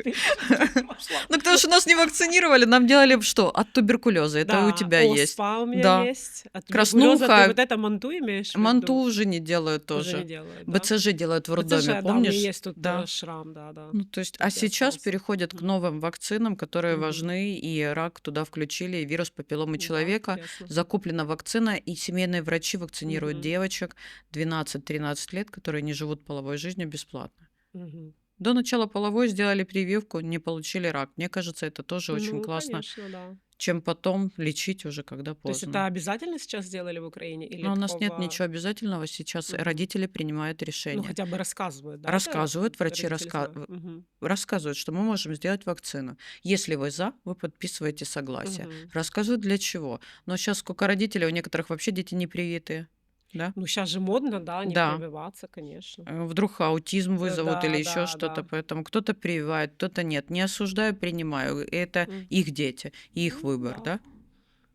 Пережитки прошлого. Ну, потому что нас не вакцинировали, нам делали что? От туберкулеза. Это и у Да, тебя есть. оспа у меня Да. есть. От туберкулеза ты Краснуха, вот это манту имеешь в манту виду? уже не делают Уже не тоже. делают, да? БЦЖ делают в БЦЖ, роддоме, да, у меня помнишь? есть тут Да. шрам, да, Ну, то есть, а так и сейчас остался. переходят к Мгм. новым вакцинам, которые Мгм. важны, и рак туда включили, и вирус папилломы Да, человека. интересно. Закуплена вакцина, и семейные врачи вакцинируют Мгм. девочек 12-13 лет, которые не живут половой жизнью, бесплатно. Мгм. До начала половой сделали прививку, не получили рак. Мне кажется, это тоже очень Ну, классно, конечно, да. чем потом лечить уже, когда То есть это поздно. обязательно сейчас сделали в Украине или Но у нас нет такого... ничего обязательного. Сейчас Мгм. родители принимают Ну, решение. хотя бы рассказывают, да? Это Рассказывают, врачи родители знают. Мгм. рассказывают, что мы можем сделать вакцину. Если вы за, вы подписываете согласие. Мгм. Рассказывают для чего. Но сейчас сколько родителей, у некоторых вообще дети не привитые. Да? Ну, сейчас же модно, да, не Да. прививаться, конечно. Вдруг аутизм вызовут или Да, еще да, что-то, да. поэтому кто-то прививает, кто-то нет. Не осуждаю, принимаю. Это М. их дети, их Ну, выбор, да. да?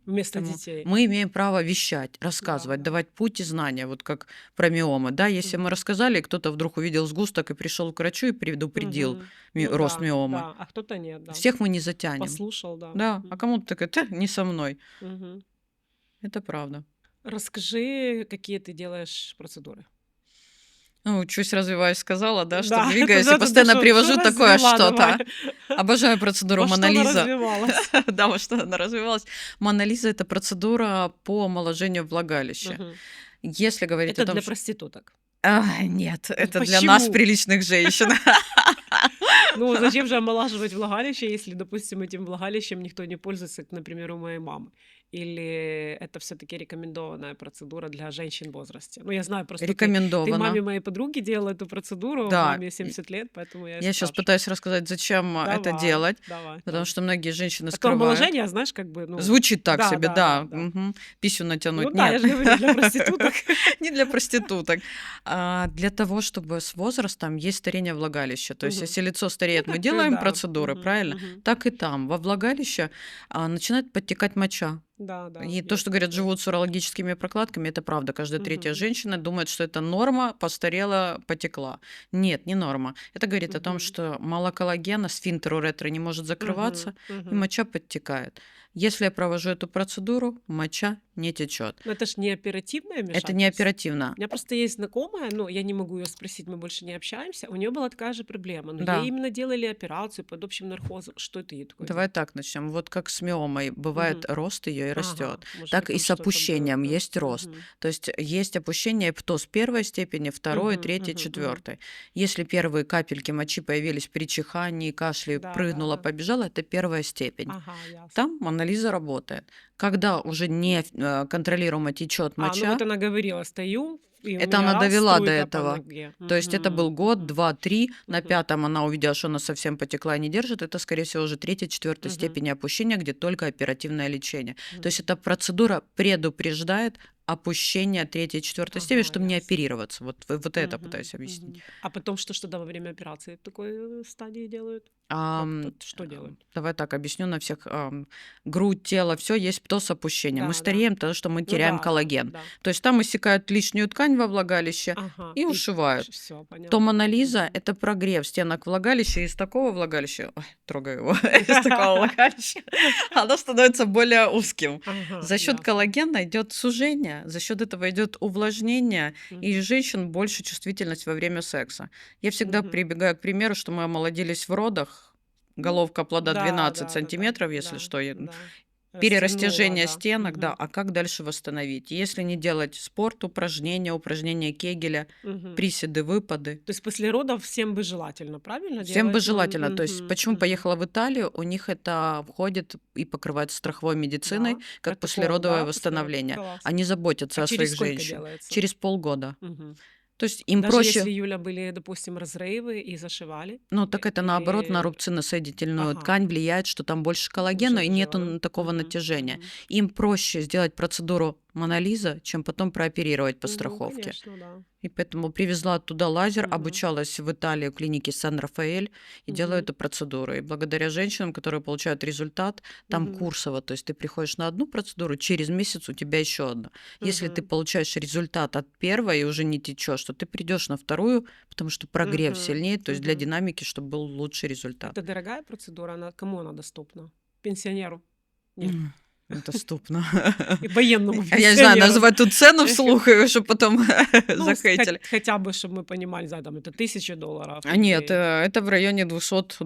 Вместо Поэтому детей. мы имеем право вещать, Да, рассказывать, да. давать путь и знания, вот как про миомы. Да, если мы Мгм. рассказали, и кто-то вдруг увидел сгусток и пришел к врачу и предупредил Мгм. Ну рост да, миомы, да. А кто-то нет, да. всех мы не затянем. Послушал, да. Да, а кому-то такая, не со мной. Мгм. Это правда. Расскажи, какие ты делаешь процедуры. Ну, учусь, развиваюсь, сказала, да, что Да, двигаюсь, и ты постоянно что привожу такое развела, что-то. давай. Обожаю процедуру Во что она Монолиза. развивалась? Да, во что она развивалась. Монолиза – это процедура по омоложению влагалища. Мгм. Если говорить Это о том, для что... проституток. Нет, это для нас, Почему? приличных женщин. Ну, зачем же омолаживать влагалище, если, допустим, этим влагалищем никто не пользуется, как, например, у моей мамы? Или это все-таки рекомендованная процедура для женщин в возрасте? Ну, я знаю, просто ты маме Рекомендовано. моей подруги делала эту процедуру, Да, маме 70 лет, поэтому я и я сейчас спрашиваю. пытаюсь рассказать, зачем это Давай, делать, давай, потому да. что многие женщины А то скрывают. омоложение, знаешь, как бы, ну, Звучит так да, себе, да, да, да. да. Писю Ну натянуть. да, я Нет. же говорю, для проституток. Не для проституток. Для того, чтобы с возрастом есть старение влагалища. То есть, Мгм. если лицо Ну, стареет, мы так, делаем да. процедуры, Мгм, правильно? мгм. Так и там. Во влагалище начинает подтекать моча. Да, да, И то, есть что говорят, такое. живут с урологическими прокладками, это правда. Каждая третья Мгм, женщина думает, что это норма, постарела, потекла. Нет, не норма. Это говорит о том, мгм, что мало коллагена, сфинктер уретры не может закрываться, мгм, и мгм. моча подтекает. Если я провожу эту процедуру, моча не течет. Но это ж не оперативное Это не вмешательство. оперативно. У меня просто есть знакомая, но я не могу ее спросить, мы больше не общаемся. У нее была такая же проблема, но Да. ей именно делали операцию под общим наркозом. Что это ей такое Давай делали? так начнем. Вот как с миомой бывает Мгм. рост ее и Ага, растет, может так быть, и там с что-то было, опущением да. есть рост. Мгм. То есть есть опущение птоз первой степени, второй, Мгм, третьей, мгм, мгм. четвертой. Если первые капельки мочи появились при чихании, кашле, Да, да, прыгнула, да. побежала, это первая степень. Ага, ясно. Там анализа работает. Когда уже не контролируемо течет Ну моча, вот она говорила, стою, и у это меня она раз довела до струйка по этого. ноге. То есть это был Мгм, год, мгм, 2, 3. На мгм, 5-м она увидела, что она совсем потекла и не держит. Это, скорее всего, уже 3-й, 4-й мгм, степени опущения, где только оперативное лечение. То мгм. есть эта процедура предупреждает опущение 3-й, 4-й степени, Ага, чтобы не ясно. оперироваться. Вот это Мгм, пытаюсь объяснить. мгм. А потом что ж тогда во время операции в такой стадии делают? Ам, Что делают? Давай так объясню на всех. Грудь, тело, все есть птоз опущения. Мы Да, да. стареем, потому что мы Ну теряем да, да, коллаген. да. То есть там иссякают лишнюю ткань во влагалище Ага, и и ушивают. все, То понятно. монолиза – Мгм. это прогрев стенок влагалища, и из такого влагалища, ой, трогаю его, из такого влагалища, оно становится более узким. Ага, За счет ясно. коллагена идет сужение, за счет этого идет увлажнение, и у Мгм. женщин больше чувствительность во время секса. Я всегда Мгм. прибегаю к примеру, что мы омолодились в родах, Ну, головка плода да, 12 да, да, да, сантиметров, если да, что, да. перерастяжение да. стенок, да, а как дальше восстановить? Если не делать спорт, упражнения Кегеля, Мгм. приседы, выпады. То есть после родов всем бы желательно, правильно Всем бы делать? желательно. То есть Мгм, почему мгм. поехала в Италию? У них это входит и покрывается страховой медициной, Да, как протокол, послеродовое да, после восстановление. класс. Они заботятся А о через своих сколько женщин. делается? Через полгода. Мгм. То есть им Даже если, проще, Юля, были, допустим, разрывы и зашивали? ну так это наоборот на Или... рубцинно-соединительную Ага, ткань влияет, что там больше уже коллагена и нету выжило, да? такого Мгм, натяжения. мгм. Им проще сделать процедуру Монолиза, чем потом прооперировать по Ну, страховке. конечно, да. И поэтому привезла оттуда лазер, Мгм, обучалась в Италии в клинике Сан-Рафаэль и делаю мгм, эту процедуру. И благодаря женщинам, которые получают результат, там мгм, курсово, то есть ты приходишь на одну процедуру, через месяц у тебя еще одна. Если ты мгм, получаешь результат от первой и уже не течешь, то ты придешь на вторую, потому что прогрев мгм, сильнее, то есть для мгм. динамики, чтобы был лучший результат. Это дорогая процедура? Кому она доступна? Пенсионеру? Нет. Доступно. И военному Я не знаю, пенсионеру. назвать тут цену вслух, чтобы потом Ну, захейтили. хотя бы, чтобы мы понимали, не знаю, там это $1000 Нет, или... это в районе $200.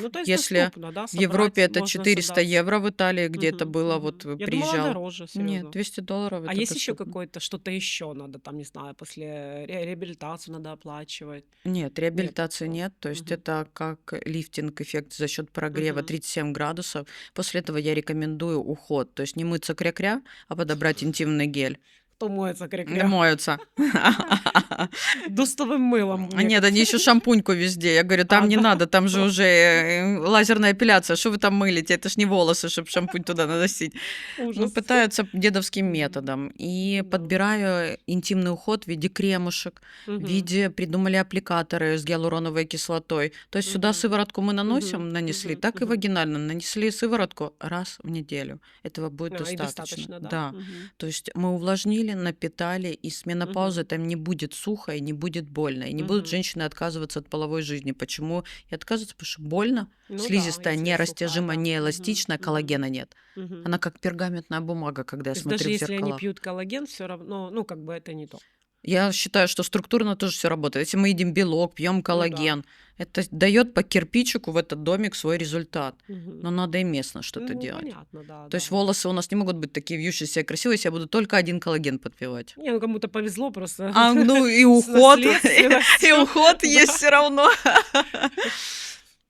Ну то есть Если доступно, да, в Европе собрать, это можно 400 собрать. евро, в Италии где это Мгм, было, вот мгм. Я думала, приезжал. дороже, Нет, серьезно. $200 А это есть еще доступно. какое-то, что-то еще надо, там, не знаю, после реабилитацию надо оплачивать? Нет, Нет реабилитации такого. нет, то есть Мгм, это как лифтинг, эффект за счет прогрева мгм. 37 градусов. После этого я рекомендую уход, то есть не мыться кря-кря, а подобрать интимный гель. Кто моется И кря-кря? моются. Дустовым мылом, мне Нет, они еще шампуньку везде. Я говорю, там не да? надо, там же уже лазерная эпиляция. Что вы там мылите? Это ж не волосы, чтобы шампунь туда наносить. Ну, Ужас. пытаются дедовским Мгм. методом. И Да. подбираю интимный уход в виде кремушек, в Мгм, виде придумали аппликаторы с гиалуроновой кислотой. То есть сюда мгм, сыворотку мы наносим, мгм, нанесли, мгм, так и мгм. вагинально. Нанесли сыворотку раз в неделю. Этого будет И достаточно. достаточно, да? Да. Мгм, То есть мы увлажнили, напитали, и с менопаузой мгм, там не будет сухо и не будет больно. И не будут мгм. женщины отказываться от половой жизни. Почему? И отказываться, потому что больно, Ну да, слизистая если сухая, нерастяжима, да. Мгм, неэластичная, мгм, коллагена нет. мгм. Она как пергаментная бумага, когда я То есть смотрю даже в если они зеркала. пьют коллаген, все равно, ну, как бы это не то. Я считаю, что структурно тоже все работает. Если мы едим белок, пьем Ну да. коллаген, это дает по кирпичику в этот домик свой результат. Мгм. Но надо и местно что-то Ну, делать. понятно, да, То есть да. волосы у нас не могут быть такие вьющиеся и красивые, если я буду только один коллаген подпевать. Не, ну кому-то повезло просто Ну и с уход, и наследственностью. уход Да, есть все равно.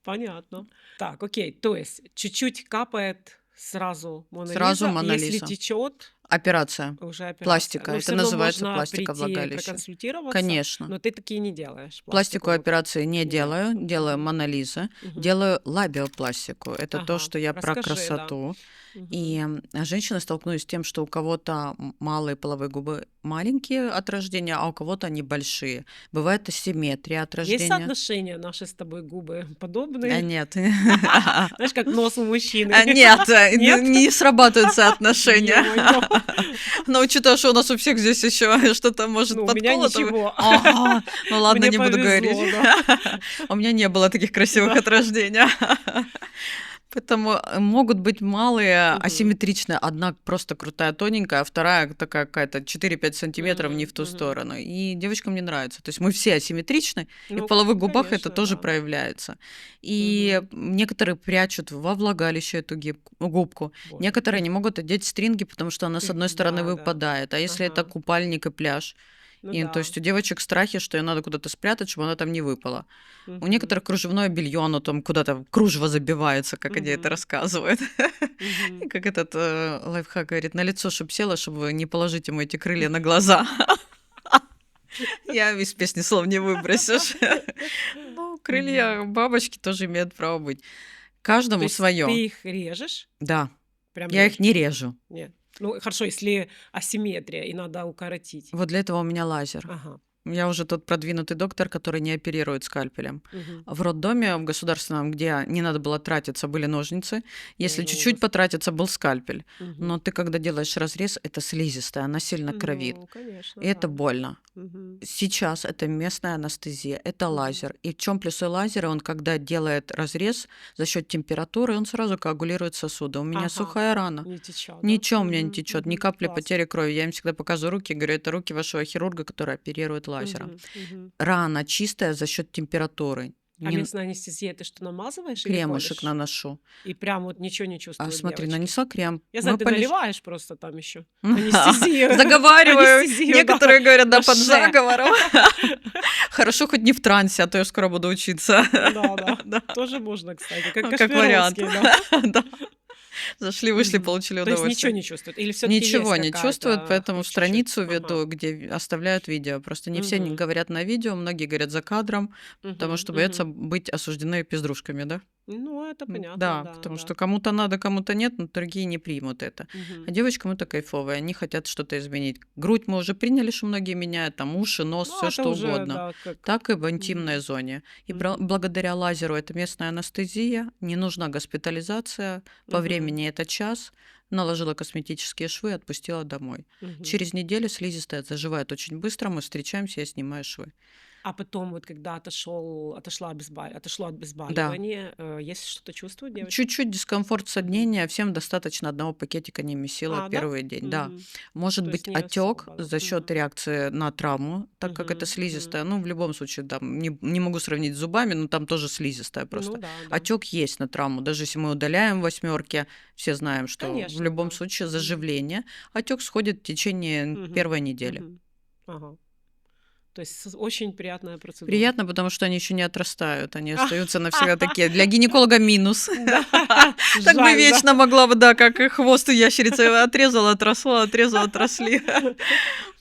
понятно. Так, окей, то есть чуть-чуть капает сразу Мона Сразу Лиза, если Монолиза. течет, Операция. уже операция. Пластика. Но Это все равно называется можно пластика прийти влагалища. проконсультироваться, Конечно. но ты такие не делаешь, Пластику пластику операции не не делаешь. делаю, делаю Мгм, Монолиза, мгм. делаю лабиопластику. Это то, Ага, что я про расскажи, да. красоту. Мгм. И женщины столкнулись с тем, что у кого-то малые половые губы маленькие от рождения, а у кого-то они большие. Бывает асимметрия от Есть рождения. соотношения наши с тобой губы подобные? Нет. Знаешь, как нос у мужчины. Нет, Нет? не срабатывают соотношения. Ё-моё. Но учитывая, что у нас у всех здесь еще что-то может Ну, у меня подколото. ничего. Ага, ну ладно, Мне не буду говорить. повезло, да. У меня не было таких красивых Да. от рождения. Поэтому могут быть малые, Мгм. асимметричные. Одна просто крутая, тоненькая, а вторая такая какая-то 4-5 сантиметров не Мгм, в ту мгм. сторону. И девочкам не нравится. То есть мы все асимметричны, и в Ну, половых губах это конечно, тоже да. проявляется. И Мгм. некоторые прячут во влагалище эту губку. Боже. Некоторые не могут одеть стринги, потому что она с одной стороны Да, да. выпадает. А если это Ага. купальник и пляж? Ну И, то да. есть у девочек страхи, что ее надо куда-то спрятать, чтобы она там не выпала. У Мгм. некоторых кружевное белье, оно там куда-то в кружево забивается, как они это Мгм. рассказывают. Мгм. И как этот лайфхак говорит, на лицо, чтобы села, чтобы не положить ему эти крылья на глаза. Я из песни слов не выбросишь. Ну, Мгм. крылья бабочки тоже имеют право быть. То Каждому есть свое. ты их режешь? Да, Прям я их не режешь? режу. Нет. Ну, хорошо, если асимметрия и надо укоротить. Вот для этого у меня лазер. Ага. Я уже тот продвинутый доктор, который не оперирует скальпелем. Мгм. В роддоме, в государственном, где не надо было тратиться, были ножницы. Ой, Если ну чуть-чуть ужас. потратиться, был скальпель. Мгм. Но ты, когда делаешь разрез, это слизистая, она сильно кровит. Ну, конечно, И это да. больно. Мгм. Сейчас это местная анестезия, это Мгм. лазер. И в чем плюсы лазера? Он, когда делает разрез за счет температуры, он сразу коагулирует сосуды. У меня Ага. сухая рана. Не течет, да? Ничего у меня не Мгм. течет, ни Мгм. капли Класс. потери крови. Я им всегда показываю руки, говорю, это руки вашего хирурга, который оперирует лазером. Мгм. Мгм. Рана чистая за счет температуры. А Не местная анестезия ты что, намазываешь или кремушек колешь? наношу. И прям вот ничего не А чувствуют смотри, девочки? нанесла крем, Я знаю, мы ты полеж наливаешь просто там еще анестезию. Заговариваю. Анестезию, да, Некоторые говорят, да, на под ше. заговором. Хорошо, хоть не в трансе, а то я скоро буду учиться. Да. Да, Тоже можно, кстати, как как вариант. Кашпировский, да. Да. Зашли, вышли, Мгм. получили То есть ничего удовольствие. не чувствуют? Или все-таки есть Ничего не чувствуют, какая-то, поэтому хоть чуть-чуть? страницу Ага. веду, где оставляют видео. Просто не все Мгм. говорят на видео, многие говорят за кадром, потому что боятся Мгм. быть осуждены пиздрушками, да? Ну, это понятно, Да, да, потому да. что кому-то надо, кому-то нет, но другие не примут это. А Мгм. девочкам это кайфово, и они хотят что-то изменить. Грудь мы уже приняли, что многие меняют, там уши, нос, Ну, все это что уже, угодно. да, как... Так и в интимной Мгм. зоне. И Мгм. благодаря лазеру это местная анестезия, не нужна госпитализация, по Мгм. времени это час, наложила косметические швы, отпустила домой. Мгм. Через неделю слизистая заживает очень быстро, мы встречаемся, я снимаю швы. А потом вот когда отошло от Да. обезболивания, есть что-то чувствуют девочки? Чуть-чуть дискомфорт Мгм. соднения, всем достаточно одного пакетика немесила А, да? первый день, да. Мгм. Может То быть есть не отек особо, да? за счет Мгм. реакции на травму, так как это Мгм. слизистая. Ну, в любом случае, там, не могу сравнить с зубами, но там тоже слизистая Ну просто. да, да. Отек есть на травму. Даже если мы удаляем восьмерки, все знаем, что в Конечно, любом да. случае Мгм. заживление. Отек сходит в течение Мгм. первой недели. Мгм. Ага. То есть очень приятная процедура. Приятно, потому что они еще не отрастают, они остаются навсегда такие. Для гинеколога минус. Да, Так бы жаль, да. вечно могла бы, да, как и хвост у ящерицы отрезала, отросла, отрезала, отросли.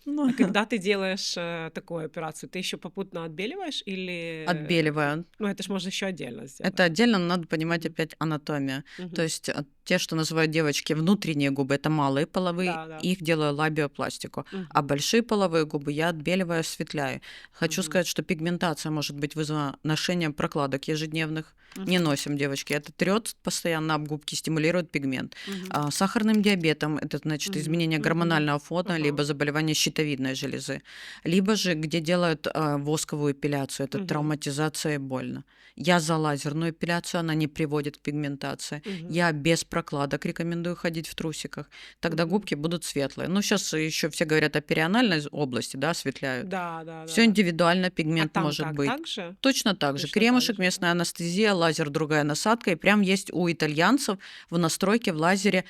Ну, А когда ты делаешь такую операцию, ты еще попутно отбеливаешь или... отбеливаю. Ну, это ж можно еще отдельно сделать. Это отдельно, но надо понимать Мгм. опять анатомию. То Мгм. есть те, что называют девочки внутренние губы, это малые половые, Да, да. их делаю лабиопластику. А Мгм. большие половые губы я отбеливаю, осветляю. Хочу Мгм. сказать, что пигментация может быть вызвана ношением прокладок ежедневных. Не Мгм. носим, девочки. Это трет постоянно об губки, стимулирует пигмент. Мгм. Сахарным диабетом это значит Мгм. изменение Мгм. гормонального фона, Ага. либо заболевание щитовидной железы. Либо же, где делают восковую эпиляцию, это Мгм. травматизация и больно. Я за лазерную эпиляцию, она не приводит к пигментации. Мгм. Я без прокладок рекомендую ходить в трусиках. Тогда Мгм. губки будут светлые. Ну, сейчас еще все говорят о перианальной области, да, осветляют. Да, да, Все да. индивидуально, А пигмент там может как? быть. Так же? Точно так же. Точно так Кремушек, же, да? местная анестезия, лазер, другая насадка. И прям есть у итальянцев в настройке в лазере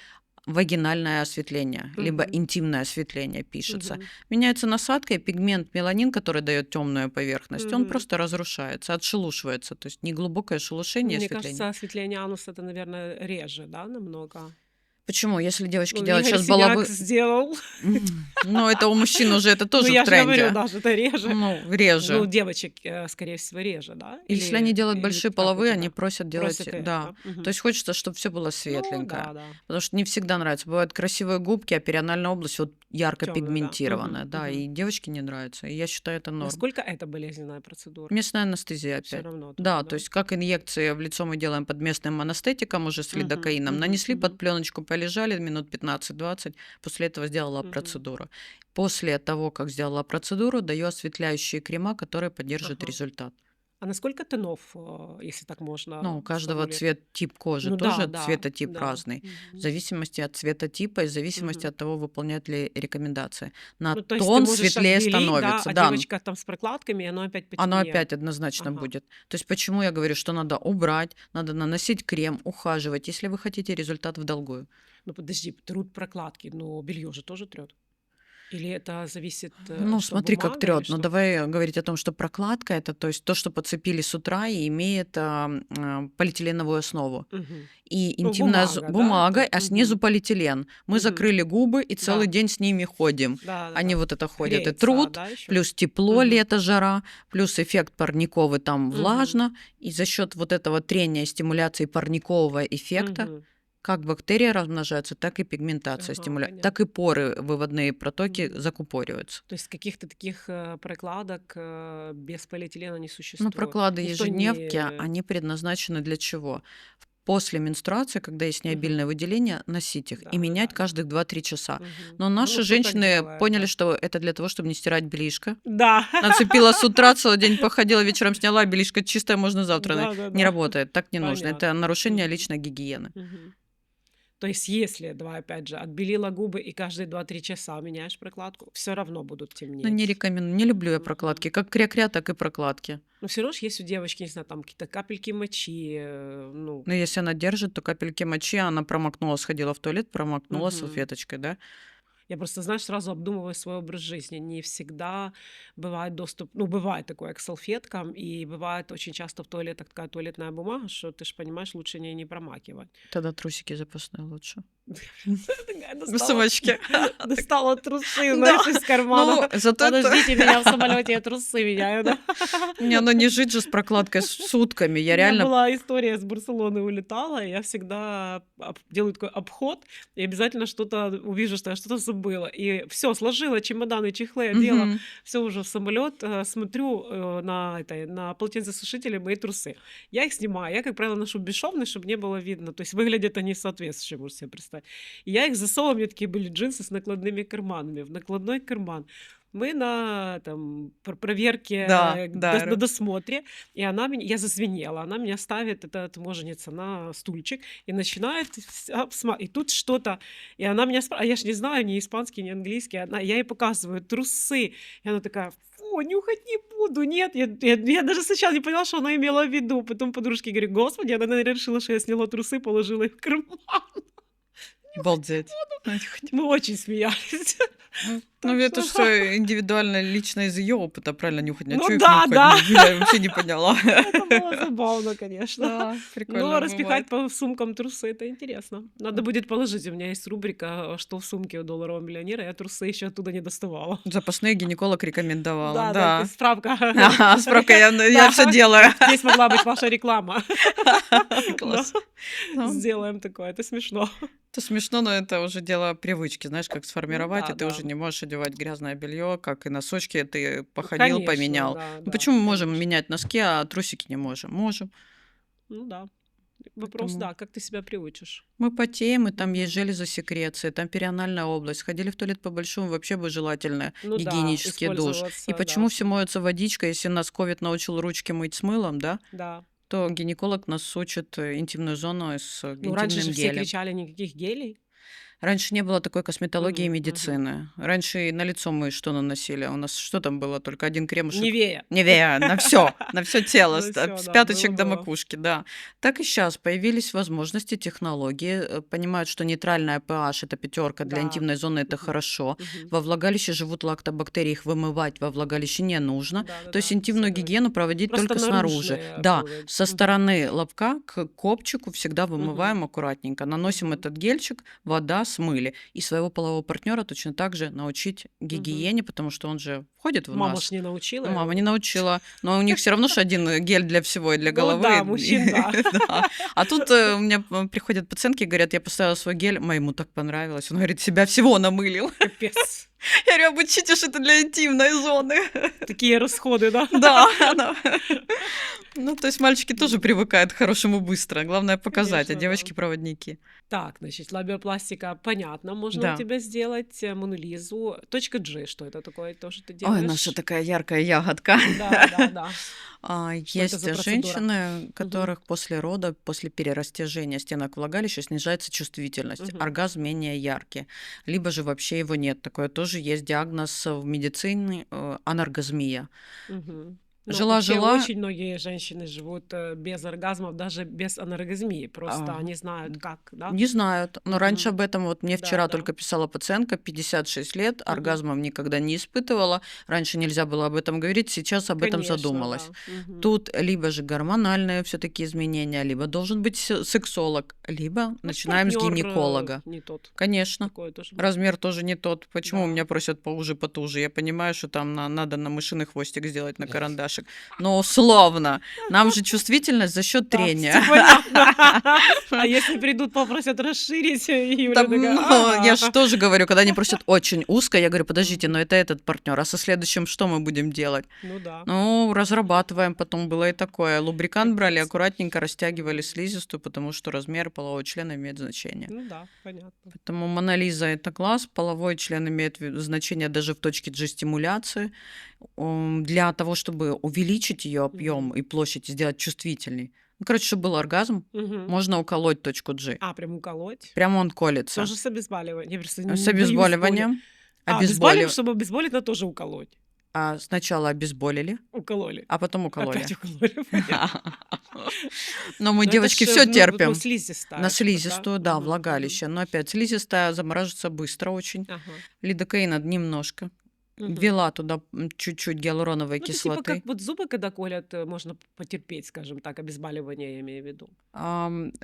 вагинальное осветление, либо Мгм. интимное осветление пишется. Мгм. Меняется насадка, и пигмент меланин, который дает темную поверхность, он Мгм. просто разрушается, отшелушивается. То есть неглубокое шелушение, Мне осветление. кажется, осветление ануса это, наверное, реже, да, намного. Почему? Если девочки Ну, делают Игорь сейчас Синяк баловы... сделал. Ну, это у мужчин уже, это Ну, тоже в я же говорю, тренде. даже это реже. Ну, Ну, реже. девочек, скорее всего, реже, да? Если они делают Или большие как у половые, они тебя? просят делать, Просят и да. это. Мгм. То есть хочется, чтобы все было Ну, светленькое. да, да. Потому что не всегда нравится. Бывают красивые губки, а перианальная область вот ярко Темная, да. пигментированная. Мгм. Да, Мгм. и девочке не нравится. И я считаю, это норм. Насколько это болезненная процедура? Местная анестезия Все опять. равно Да, тоже, то да? есть как инъекции в лицо мы делаем под местным анестетиком уже с Мгм. лидокаином, Мгм. нанесли под Мгм. пленочку, полежали минут 15-20, после этого сделала Мгм. процедуру. После того, как сделала процедуру, даю осветляющие крема, которые поддерживают Ага. результат. А насколько тонов, если так Ну, у можно каждого сформулировать? тип кожи Ну да, тоже да, цветотип да. разный. В Мгм. зависимости от цветотипа и в зависимости Мгм. от того, выполняют ли рекомендации. На Ну, то есть ты тон можешь светлее отбелить, да, становится. а Да, девочка там с прокладками, и оно опять оно потемнело. опять однозначно Ага. будет. То есть почему я говорю, что надо убрать, надо наносить крем, ухаживать, если вы хотите результат в долгую. Ну, подожди, трут прокладки, но белье же тоже трет. Или это зависит, Ну, что смотри, как бумага или трет. Но что? давай говорить о том, что прокладка это, то есть то, что подцепили с утра и имеет полиэтиленовую основу. Мгм. И Ну, интимная бумага, да? бумага, а снизу Мгм. полиэтилен. Мы Мгм. закрыли губы и целый Да, день с ними ходим. Они да-да-да. вот это ходят и Греется, трут, да, еще? плюс тепло, Мгм. лето, жара, плюс эффект парниковый, там Мгм. влажно. И за счет вот этого трения, стимуляции парникового эффекта, Мгм. как бактерии размножаются, так и пигментация Ага, стимуляция, так понятно. и поры, выводные протоки Мгм. закупориваются. То есть каких-то таких прокладок без полиэтилена не Ну, существует. проклады Никто ежедневки, не... они предназначены для чего? После менструации, когда есть необильное Мгм. выделение, носить их и менять Да-да-да. каждых 2-3 часа. Мгм. Но Ну, наши кто так женщины делает, поняли, да. что это для того, чтобы не стирать бельишко. Да. Нацепила с утра, целый день походила, вечером сняла, бельишко чистое, можно завтра. Не Да-да-да. работает, так не нужно. Это Понятно. нарушение Мгм. личной гигиены. Мгм. То есть если, давай опять же, отбелила губы и каждые 2-3 часа меняешь прокладку, все равно будут Ну, не темнеть. рекомендую. Не люблю я Мгм. прокладки. Как кря-кря, так и прокладки. Но все равно ж есть у девочки, не знаю, там какие-то капельки мочи, ну. Но если она держит, то капельки мочи, она промокнула, сходила в туалет, промокнула Мгм. салфеточкой, да? Я просто, знаешь, сразу обдумываю свой образ жизни. Не всегда бывает доступ, ну, бывает такое к салфеткам, и бывает очень часто в туалетах такая туалетная бумага, что ты ж понимаешь, лучше не промакивать. Тогда трусики запасные лучше. Такая В достала, сумочке. достала трусы, Да. знаешь, из кармана. Ну, зато это... Подождите меня в самолете, я трусы меняю, да. Не, оно не жить же с прокладкой сутками. Я У меня реально... была история, с Барселоны улетала, и я всегда делаю такой обход, и обязательно что-то увижу, что я что-то забыла. И все, сложила чемоданы, чехлы, одела, Мгм. все уже в самолет, смотрю на полотенцесушителе мои трусы. Я их снимаю, я, как правило, ношу бесшовные, чтобы не было видно, то есть выглядят они соответствующе, можете себе представить. И я их засовываю, у меня такие были джинсы с накладными карманами, в накладной карман. Мы на там, проверке, Да, да. на досмотре, и она меня, я зазвенела, она меня ставит, эта таможенница, на стульчик и начинает, и тут что-то, и она меня спрашивает, а я ж не знаю ни испанский, ни английский, я ей показываю трусы, и она такая: фу, нюхать не буду, нет, я даже сначала не поняла, что она имела в виду, потом подружке говорю: господи, она, наверное, решила, что я сняла трусы, положила их в карман. Обалдеть. Мы очень смеялись. Ну, Так это что- все индивидуально, лично из ее опыта, правильно, нюхать. А Ну чё их да, нюхать? да. Ну, я вообще не поняла. Это было забавно, конечно. Да, Но прикольно распихать бывает. по сумкам трусы — это интересно. Надо будет положить. У меня есть рубрика «Что в сумке у долларового миллионера». Я трусы еще оттуда не доставала. Запасные гинеколог рекомендовала, Да, да. справка. Ага, справка, я Да. все делаю. Здесь могла быть ваша реклама. Класс. Да. Ну, Сделаем такое, это смешно. это смешно, но это уже дело привычки, знаешь, как сформировать, да, и ты уже да. не можешь одевать грязное белье, как и носочки, ты походил, Конечно, поменял. да, Ну да, почему мы можем конечно. менять носки, а трусики не можем? Можем. Ну да. Вопрос, Поэтому да, как ты себя приучишь. мы потеем, и там есть Мгм. железосекреция, там перианальная область. Ходили в туалет по-большому, вообще бы желательно Ну да, гигиенический душ. И использоваться, почему да. все моются водичкой? Если нас ковид научил ручки мыть с мылом, да, Да. то гинеколог нас учит интимную зону с Ну, раньше же интимным все гелем. кричали: никаких гелей. Раньше не было такой косметологии и Мгм, медицины. Раньше и на лицо мы что наносили? У нас что там было? Только один кремушек. Невея. Невея, на все тело, На с всё, с да, пяточек до было. макушки, да. Так и сейчас появились возможности, технологии. Понимают, что нейтральная pH — это 5 для Да. интимной зоны, это Мгм. хорошо. Мгм. Во влагалище живут лактобактерии, их вымывать во влагалище не нужно. То есть Да-да-да, интимную согласна. гигиену проводить Просто только снаружи. наружные Да, округи. со Мгм. стороны лобка к копчику всегда Мгм. вымываем аккуратненько. Наносим Мгм. этот гельчик, вода, смыли. И своего полового партнера точно так же научить гигиене, потому что он же входит в Мама нас. ж не научила Ну, мама его. не научила, но у них все равно же один гель для всего, и для Ну головы. да, мужчин, да. Да. А тут у меня приходят пациентки и говорят: я поставила свой гель, моему так понравилось. Он говорит: себя всего намылил. Капец. Я говорю: обучите, что это для интимной зоны. Такие расходы, да? Да. Ну, то есть мальчики тоже привыкают к хорошему быстро. Главное показать, а Конечно, да. девочки проводники. Так, значит, лабиопластика, понятно, можно у Да. тебя сделать. Монолизу. Точка G, что это такое? Тоже ты Ой, делаешь? наша такая яркая ягодка. Да. Что это Есть за процедура? женщины, которых после рода, после перерастяжения стенок влагалища снижается чувствительность, Мгм. оргазм менее яркий, либо же вообще его нет. Такое тоже есть диагноз в медицине аноргазмия. Мгм. Ну, Жила-жила, вообще очень многие женщины живут без оргазмов, даже без аноргазмии. Просто а, они знают, как, да? не знают. Но раньше Мгм. об этом вот мне Да, вчера да. только писала пациентка, 56 лет, Мгм. оргазмов никогда не испытывала. Раньше нельзя было об этом говорить, сейчас об этом Конечно, задумалась. да. Мгм. Тут либо же гормональные все-таки изменения, либо должен быть сексолог, либо Может, начинаем с партнер гинеколога. не тот. Конечно. Такое тоже. Размер тоже не тот. Почему у Да. меня просят поуже, потуже? Я понимаю, что там надо на мышиный хвостик сделать на карандашик. Но условно. Нам же чувствительность за счет Так, трения. всё понятно. А если придут, попросят расширить, Юля Там, такая: ну, я же «Ага». тоже говорю, когда они просят очень узко, я говорю: подождите, но это этот партнер, а со следующим что мы будем делать? Ну да. Ну, разрабатываем, потом было и такое. Лубрикант брали, Капец. аккуратненько растягивали слизистую, потому что размер полового члена имеет значение. Ну да, понятно. Поэтому монолиза — это класс, половой член имеет значение даже в точке G-стимуляции. Для того, чтобы увеличить ее объем Мгм. и площадь, и сделать чувствительней, Ну, короче, чтобы был оргазм, Мгм. можно уколоть точку G. Прям уколоть? Прямо он колется. Тоже с обезболиванием? Я просто С не боюсь боли. обезболиванием. Чтобы обезболить, надо тоже уколоть. Сначала обезболили, Укололи. а потом укололи. Опять укололи, понятно. Но мы, Но это девочки, ж, все ну, терпим. слизистая На что-то, да? слизистую, да, Мгм, влагалище. Но опять слизистая замораживается быстро очень. Ага. Лидокаина немножко. Мгм. Ввела туда чуть-чуть гиалуроновой Ну, это типа как кислоты. вот зубы, когда колят, можно потерпеть, скажем так, обезболивание, я имею в виду.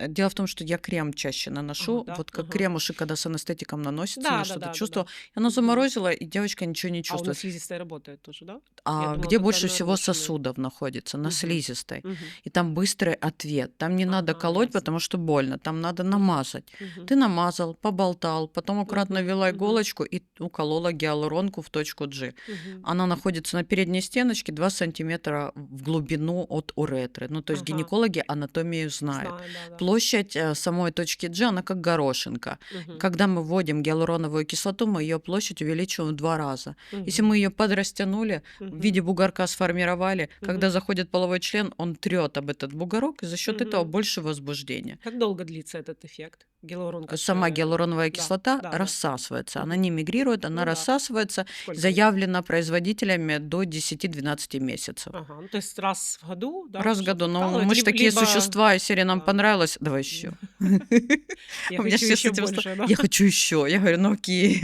Дело в том, что я крем чаще наношу. Да? Вот как Ага. кремушек, когда с анестетиком наносится, Да, на да, что-то да, да, чувствовала. да. И оно Мгм. заморозило, и девочка ничего не А он на чувствует. слизистой работает тоже, да? Я А думала, где только больше на всего наружной. сосудов находится? На Мгм. слизистой. Мгм. И там быстрый ответ. Там не надо Ага, колоть, ясно. потому что больно. Там надо намазать. Мгм. Ты намазал, поболтал, потом аккуратно Мгм. ввела Мгм. иголочку и уколола гиалуронку в точку G. Мгм. Она находится на передней стеночке 2 сантиметра в глубину от уретры. Ну, то есть Ага. гинекологи анатомию знают. Знаю, да. Площадь самой точки G, она как горошинка. Мгм. Когда мы вводим гиалуроновую кислоту, мы ее площадь увеличиваем в 2 раза. Если Мгм. мы ее подрастянули, в Мгм. виде бугорка сформировали, когда Мгм. заходит половой член, он трет об этот бугорок, и за счет этого Мгм. больше возбуждения. Как долго длится этот эффект? Гиалуронка Сама гиалуроновая да, кислота да, да. рассасывается. Она Мгм. не мигрирует, она Ну да. рассасывается. Сколько? Заявлена производителями до 10-12 месяцев. Ага, ну то есть раз в году, да, Раз в что-то году. Но вкалывать, мы же такие либо существа, и серии нам да. понравилось, давай еще. Я У меня хочу все с еще этим больше, да? я хочу еще. Я говорю, ну окей.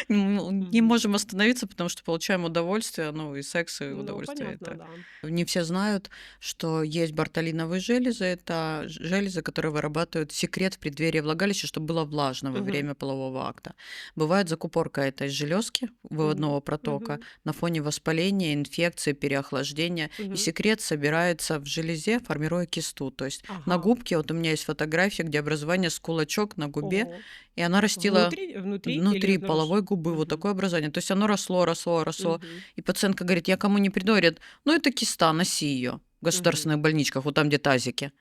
Не Мгм. можем остановиться, потому что получаем удовольствие, ну и секс, и Ну, удовольствие. понятно, Это да. не все знают, что есть бартолиновые железы. Это железы, которые вырабатывают секрет в преддверии влагалища, чтобы было влажно во Мгм. время полового акта. Бывает закупорка этой железки выводного Мгм. протока Мгм. на фоне воспаления, инфекции, переохлаждения. И Мгм. секрет собирается в железе, формируя кисту. То есть на Ага. губке, вот у меня есть фотография, где образование с кулачок на губе, Ого. и она растила Внутри или внутри снаружи? половой губы вот Мгм. такое образование. То есть оно росло, росло, росло. Мгм. И пациентка говорит, я кому не приду, говорит, ну это киста, носи ее в государственных больничках, вот там, где тазики.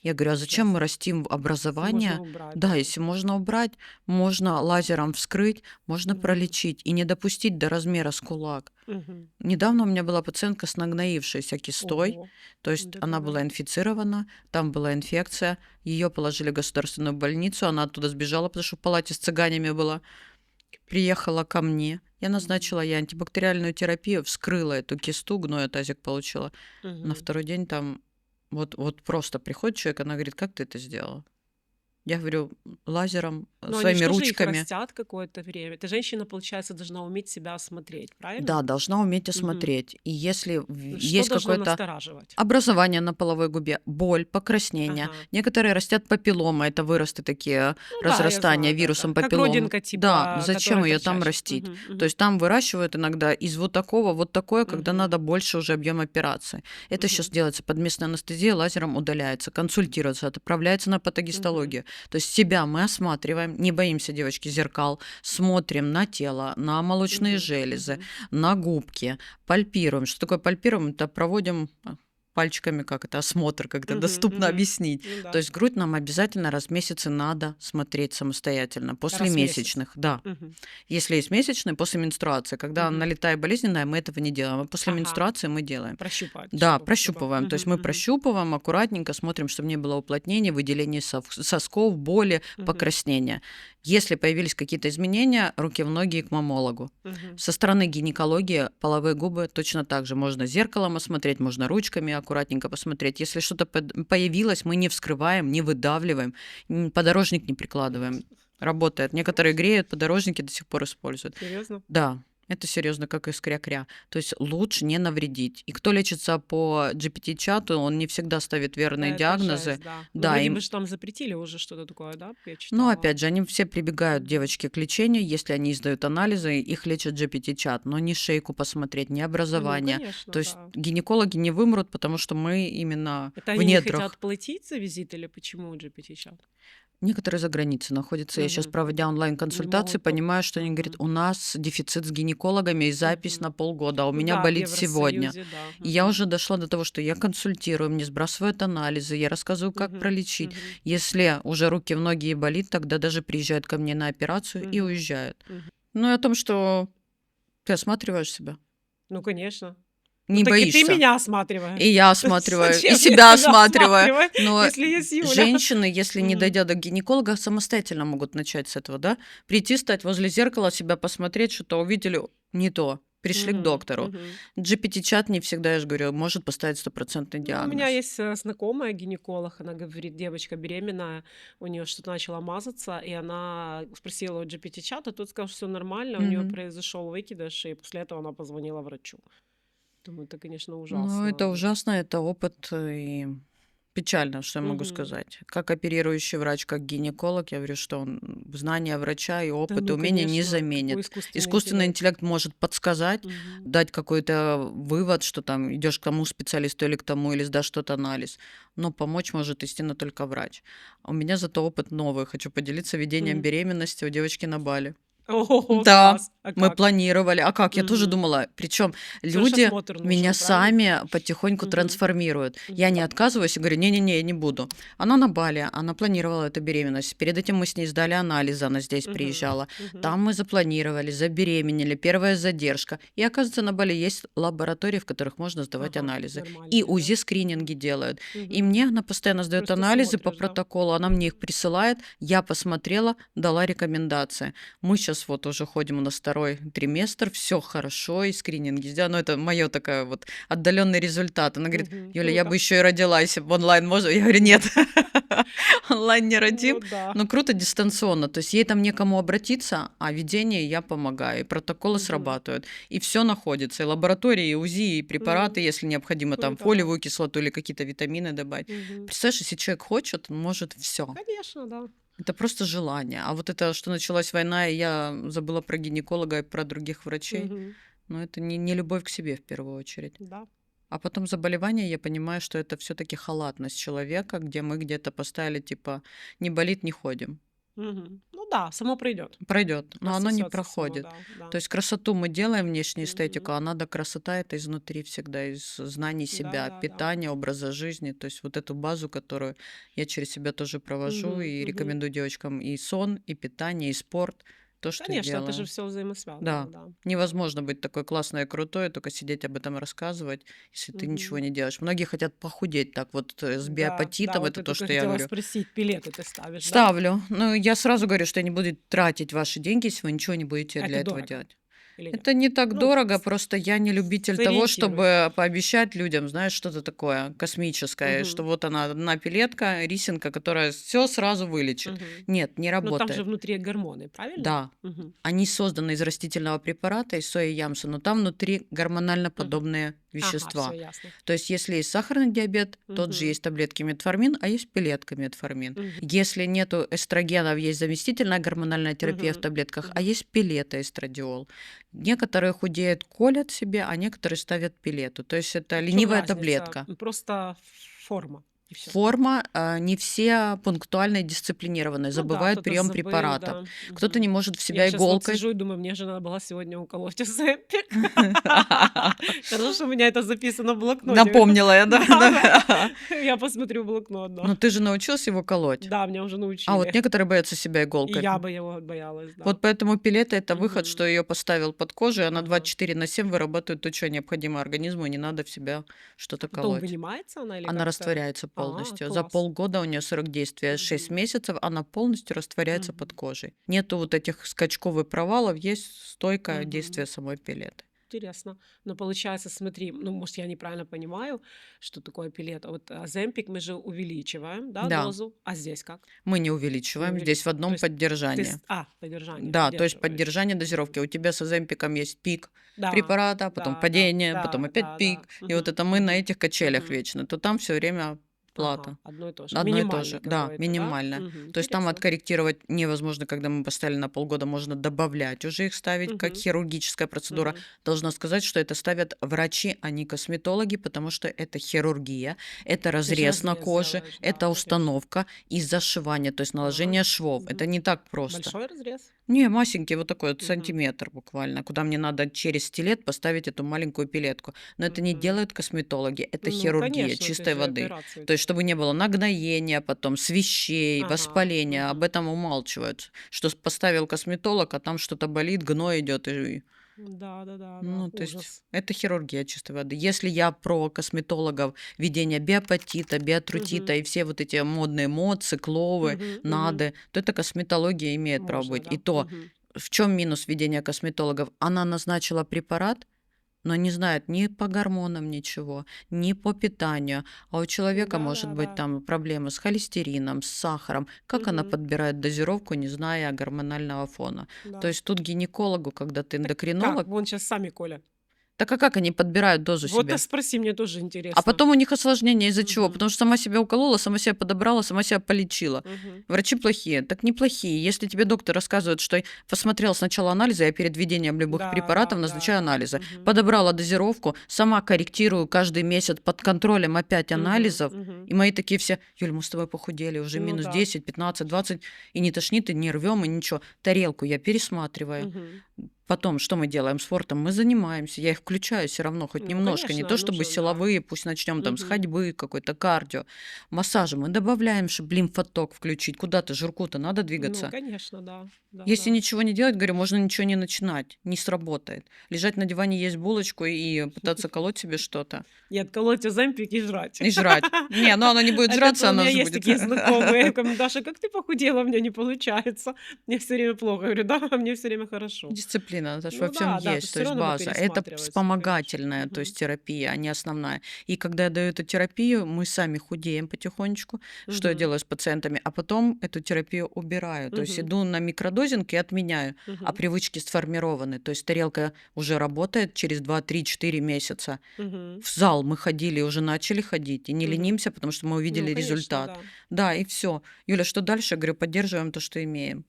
Я говорю, а зачем мы растим Если образование? можно убрать, Да, да. если можно убрать, можно лазером вскрыть, можно Мгм. пролечить и не допустить до размера с кулак. Мгм. Недавно у меня была пациентка с нагноившейся кистой, Ого. то есть Вот это она да. была инфицирована, там была инфекция, ее положили в государственную больницу, она оттуда сбежала, потому что в палате с цыганями была. Приехала ко мне, я назначила ей антибактериальную терапию, вскрыла эту кисту, гноя-тазик получила. На Мгм. второй день там вот просто приходит человек, она говорит, как ты это сделала? Я говорю, лазером, Но они своими же тоже их ручками. растят какое-то время. Эта женщина, получается, должна уметь себя осмотреть, правильно? Да, должна уметь Мгм. осмотреть. И если Что есть должно какое-то настораживать? образование на половой губе, боль, покраснение. Ага. Некоторые растят папилломы, это выросты такие, Ну да, я разрастания знаю, да, вирусом да. Как папиллом. родинка, Да, типа, зачем которая ее там торчащая. растить? Мгм, То мгм, есть там выращивают иногда из вот такого вот такое, когда мгм, надо больше уже объем операции. Это мгм, сейчас делается под местной анестезией, лазером удаляется, консультируется, отправляется на мгм, патогистологию. То есть себя мы осматриваем, не боимся, девочки, зеркал, смотрим на тело, на молочные мгм, железы, мгм. на губки, пальпируем. Что такое пальпируем? Это проводим пальчиками, как это, осмотр, как это Мгм, доступно мгм. объяснить. Ну То да. есть грудь нам обязательно раз в месяц надо смотреть самостоятельно, после Раз в месяц. месячных, да. Мгм, Если есть месячные, после менструации. Когда мгм. налетая болезненная, мы этого не делаем, а после Ага. менструации мы делаем. Прощупать, Да, чтобы. прощупываем. То есть Мгм, мы мгм, прощупываем аккуратненько, смотрим, чтобы не было уплотнения, выделения сосков, боли, мгм, покраснения. Если появились какие-то изменения, руки в ноги и к мамологу. мгм. Со стороны гинекологии половые губы точно так же. Можно зеркалом осмотреть, можно ручками аккуратненько посмотреть. Если что-то появилось, мы не вскрываем, не выдавливаем, подорожник не прикладываем. Работает. Некоторые греют, подорожники до сих пор используют. Серьезно? Да, это серьезно, как из кря-кря. То есть лучше не навредить. И кто лечится по GPT-чату, он не всегда ставит верные Это диагнозы. жесть, да. Ну, Да, вроде им бы же там запретили уже что-то такое, да, я но читала. опять же, они все прибегают, Мгм. девочки, к лечению, если они издают анализы, их лечат GPT-чат, но не шейку посмотреть, не Ну, образование. конечно, То есть да. гинекологи не вымрут, потому что мы именно Это в они не недрах. хотят платить за визит или почему GPT-чат? Некоторые за границей находятся. Я сейчас, Мгм. проводя онлайн-консультации, могут понимаю, что они говорят, Мгм. у нас дефицит с гинекологами и запись Мгм. на полгода, а у Ну меня да, в болит сегодня. Евросоюзе, да. И я Мгм. уже дошла до того, что я консультирую, мне сбрасывают анализы, я рассказываю, как Мгм. пролечить. Мгм. Если уже руки в ноги и болит, тогда даже приезжают ко мне на операцию и Мгм. уезжают. Мгм. Ну и о том, что ты осматриваешь себя. Ну, конечно. Ну Не так и ты боишься. меня И осматриваешь. я осматриваю, и Зачем я себя тебя осматриваю. осматриваю, Но если есть Юля? женщины, если не Мгм. дойдя до гинеколога, самостоятельно могут начать с этого, да? Прийти, стать возле зеркала, себя посмотреть, что-то увидели не то, пришли к Мгм, доктору. мгм. GPT-чат не всегда, я же говорю, может поставить стопроцентный Ну, у меня диагноз. есть знакомая гинеколог, она говорит, девочка беременная, у нее что-то начало мазаться, и она спросила у GPT-чата, тот сказал, что все нормально, у нее Мгм. произошел выкидыш, и после этого она позвонила врачу. Думаю, это, конечно, Ну, ужасно. это ужасно, это опыт и печально, что я могу Мгм. сказать. Как оперирующий врач, как гинеколог, я говорю, что знания врача и Да опыт, и ну, умения не конечно, заменит. какой искусственный Искусственный интеллект. интеллект может подсказать, Мгм. дать какой-то вывод, что там идешь к тому специалисту или к тому, или сдашь тот анализ. Но помочь может истинно только врач. У меня зато опыт новый. Хочу поделиться ведением Мгм. беременности у девочки на Бали. Ого, Да, класс. А мы как? планировали. А как? Я тоже Мгм. думала. Причем Всё ж люди осмотр меня нужен, правильно? сами потихоньку Мгм. трансформируют. Я не Мгм. отказываюсь и говорю, не-не-не, я не буду. Она на Бали, она планировала эту беременность. Перед этим мы с ней сдали анализы, она здесь Мгм. приезжала. Мгм. Там мы запланировали, забеременели, первая задержка. И оказывается, на Бали есть лаборатории, в которых можно сдавать Ага, анализы. И нормальные, да? УЗИ-скрининги делают. И Мгм. мне она постоянно сдает Просто анализы по смотришь, да? протоколу, она мне их присылает, я посмотрела, дала рекомендации. Мы сейчас вот уже ходим, у нас второй триместр, все хорошо, и скрининги сделаны. Ну, это мое такое вот отдаленный результат. Она говорит, Мгм. Юля, я Круто. бы еще и родила, если бы онлайн можно. Я говорю, нет, онлайн не родим. Ну да. Но круто дистанционно. То есть ей там некому обратиться, а ведение я помогаю. И протоколы Мгм. срабатывают. И все находится. И лаборатории, и УЗИ, и препараты, Мгм. если необходимо там Круто, да. фолиевую кислоту или какие-то витамины добавить. Мгм. Представляешь, если человек хочет, он может все. Конечно, да. Это просто желание. А вот это, что началась война, и я забыла про гинеколога и про других врачей, Мгм. ну, это не любовь к себе в первую очередь. Да. А потом заболевание, я понимаю, что это все-таки халатность человека, где мы где-то поставили, типа, не болит, не ходим. Мгм. Ну да, само пройдет. Пройдет, но оно не Рассосется само, проходит. да, да. То есть красоту мы делаем, внешнюю эстетику, Мгм. а надо красота это изнутри всегда, из знаний себя, Да-да-да. питания, образа жизни. То есть вот эту базу, которую я через себя тоже провожу Мгм. и Мгм. рекомендую девочкам и сон, и питание, и спорт, то, что Конечно, это же делаю. все взаимосвязано, Да, да. невозможно быть такой классной и крутой, только сидеть об этом рассказывать, если ты ничего Мгм. не делаешь. Многие хотят похудеть так вот с Да, да, биопатитом, вот это я то, только что я хотела говорю. спросить, пилеты ты ставишь, да? Ставлю. Но я сразу говорю, что я не буду тратить ваши деньги, если вы ничего не будете А это для этого дорого делать. или нет? Это не так Ну, дорого, просто я не любитель того, сориентируй. чтобы пообещать людям, знаешь, что-то такое космическое, что Мгм. вот она одна пилетка, рисинка, которая все сразу вылечит. Мгм. Нет, не Но там же работает. внутри гормоны, правильно? Да, Мгм. они созданы из растительного препарата, из сои ямса, но там внутри гормонально Мгм. подобные Ага, все вещества. ясно. То есть, если есть сахарный диабет, тот же Мгм. есть таблетки метформин, а есть пилетка метформин. Мгм. Если нету эстрогенов, есть заместительная гормональная терапия в Мгм. таблетках, а Мгм. есть пилета эстрадиол. Некоторые худеют, колят себе, а некоторые ставят пилету. То есть это В чём ленивая разница? таблетка. Просто форма и все. Форма, не все пунктуально и дисциплинированные, Ну да, забывают кто-то прием забыл, препаратов. да. Кто-то не Мгм. может в Я себя сейчас вот иголкой. сижу и думаю, мне же надо было сегодня уколоть Оземпик. Хорошо, что у меня это записано в блокноте. Напомнила я, да? Да-да. Да. Я посмотрю в блокнот, да. Но ты же научилась его колоть. Да, меня уже А вот научили. некоторые боятся себя И иголкой. я бы его боялась, да. Вот поэтому пилета это выход, что Мгм. ее поставил под кожу, и она Ага. 24/7 вырабатывает то, что необходимо организму, и не надо в себя что-то Потом колоть. вынимается она или Она как-то? растворяется А, полностью. За класс. полгода у нее срок действия 6 Мгм. месяцев, она полностью растворяется под Мгм. кожей. Нету вот этих скачков и провалов, есть стойкое действие Мгм. самой пилеты. Интересно. Но получается, смотри, ну, может, я неправильно понимаю, что такое пилет. Вот Оземпик мы же увеличиваем, да, Да, дозу, а здесь как? мы не Не увеличиваем, здесь в увеличиваем. То одном есть поддержании. поддержание, Да, то есть поддерживаешь. поддержание дозировки. Мгм. У тебя с оземпиком есть пик Да, препарата, потом да, да, падение, потом да, опять да, да. пик. И вот Мгм, это мы на мгм, этих качелях мгм. вечно. То там все время Ага, плата. одно и то же. Одно и то Минимальный же. Да, какой-то, да? минимальная. Мгм, То есть там интересно. откорректировать невозможно, когда мы поставили на полгода, можно добавлять. Уже их ставить как Мгм, хирургическая процедура. мгм. Должна сказать, что это ставят врачи, а не косметологи, потому что это хирургия, это Ты же разрез на разрез коже, делаешь, да, это конечно. установка и зашивание, то есть А, наложение швов. Это мгм. не так просто. Большой разрез? Не, масенький, вот такой вот Мгм, сантиметр буквально, куда мне надо через стилет поставить эту маленькую пилетку. Но это не мгм. делают косметологи, это Ну, хирургия конечно, ты чистой же воды. операцию То есть, чтобы делаешь. не было нагноения, потом свищей, Ага, воспаления, об мгм. этом умалчивают. Что поставил косметолог, а там что-то болит, гной идет, и Да-да-да, да, Ну, то есть ужас. это хирургия чистой воды. Если я про косметологов, введение биопатита, биотрутита Мгм. и все вот эти модные мод, цикловы, Мгм. Мгм. нады, то это косметология имеет право Можно, быть. И да. то, Мгм. в чем минус введения косметологов? Она назначила препарат, но не знает ни по гормонам ничего, ни по питанию. А у человека может быть Да-да-да. там проблемы с холестерином, с сахаром. Как она Мгм. подбирает дозировку, не зная гормонального фона? То Да. есть тут гинекологу, когда ты Так как? эндокринолог, Вон сейчас сами, Коля. так а как они подбирают дозу Вот себе? спроси, мне тоже А интересно. потом у них осложнения из-за чего? Мгм. Потому что сама себя уколола, сама себя подобрала, сама себя полечила. Мгм. Врачи плохие. Так неплохие. Если тебе доктор рассказывает, что посмотрел сначала анализы, я перед введением любых Да, препаратов да, да, назначаю да. анализы. Мгм. Подобрала дозировку, сама корректирую каждый месяц под контролем опять Мгм. анализов. Мгм. И мои такие все: Юль, мы с тобой похудели, уже Ну минус да. 10, 15, 20, и не тошнит, и не рвем, и ничего. Тарелку я пересматриваю. Мгм. Потом, что мы делаем? Спортом мы занимаемся. Я их включаю все равно, хоть Ну, немножко. Не то конечно, чтобы нужен, да. силовые, пусть начнем там с Мгм. ходьбы, какой-то кардио. Массажи мы добавляем, чтобы лимфоток включить. Куда-то жирку-то надо Ну, двигаться. конечно, да. Если Да-да. ничего не делать, говорю, можно ничего не начинать, не сработает. Лежать на диване, есть булочку и пытаться колоть себе что-то Нет, колоть оземпик и жрать. и жрать. Не, ну оно не будет Это жраться, у оно меня же есть будет. такие знакомые. Даша, как ты похудела? У меня не получается. Мне все время плохо. Я говорю, да, мне все время хорошо. Дисциплина, это ж во Ну всем да, да, то есть есть, то все есть равно надо база. Это пересматривать, конечно. вспомогательная, то Мгм. есть терапия, а не основная. И когда я даю эту терапию, мы сами худеем потихонечку, что я Мгм. делаю с пациентами, а потом эту терапию убираю. То есть Мгм. иду на микродозинг и отменяю, а Мгм. привычки сформированы. То есть тарелка уже работает через 2, 3, 4 месяца. Мгм. В зал мы ходили, уже начали ходить, и не Мгм. ленимся, потому что мы Ну, увидели конечно, результат. да. Да, и все. Юля, что дальше? Я говорю, поддерживаем то, что имеем.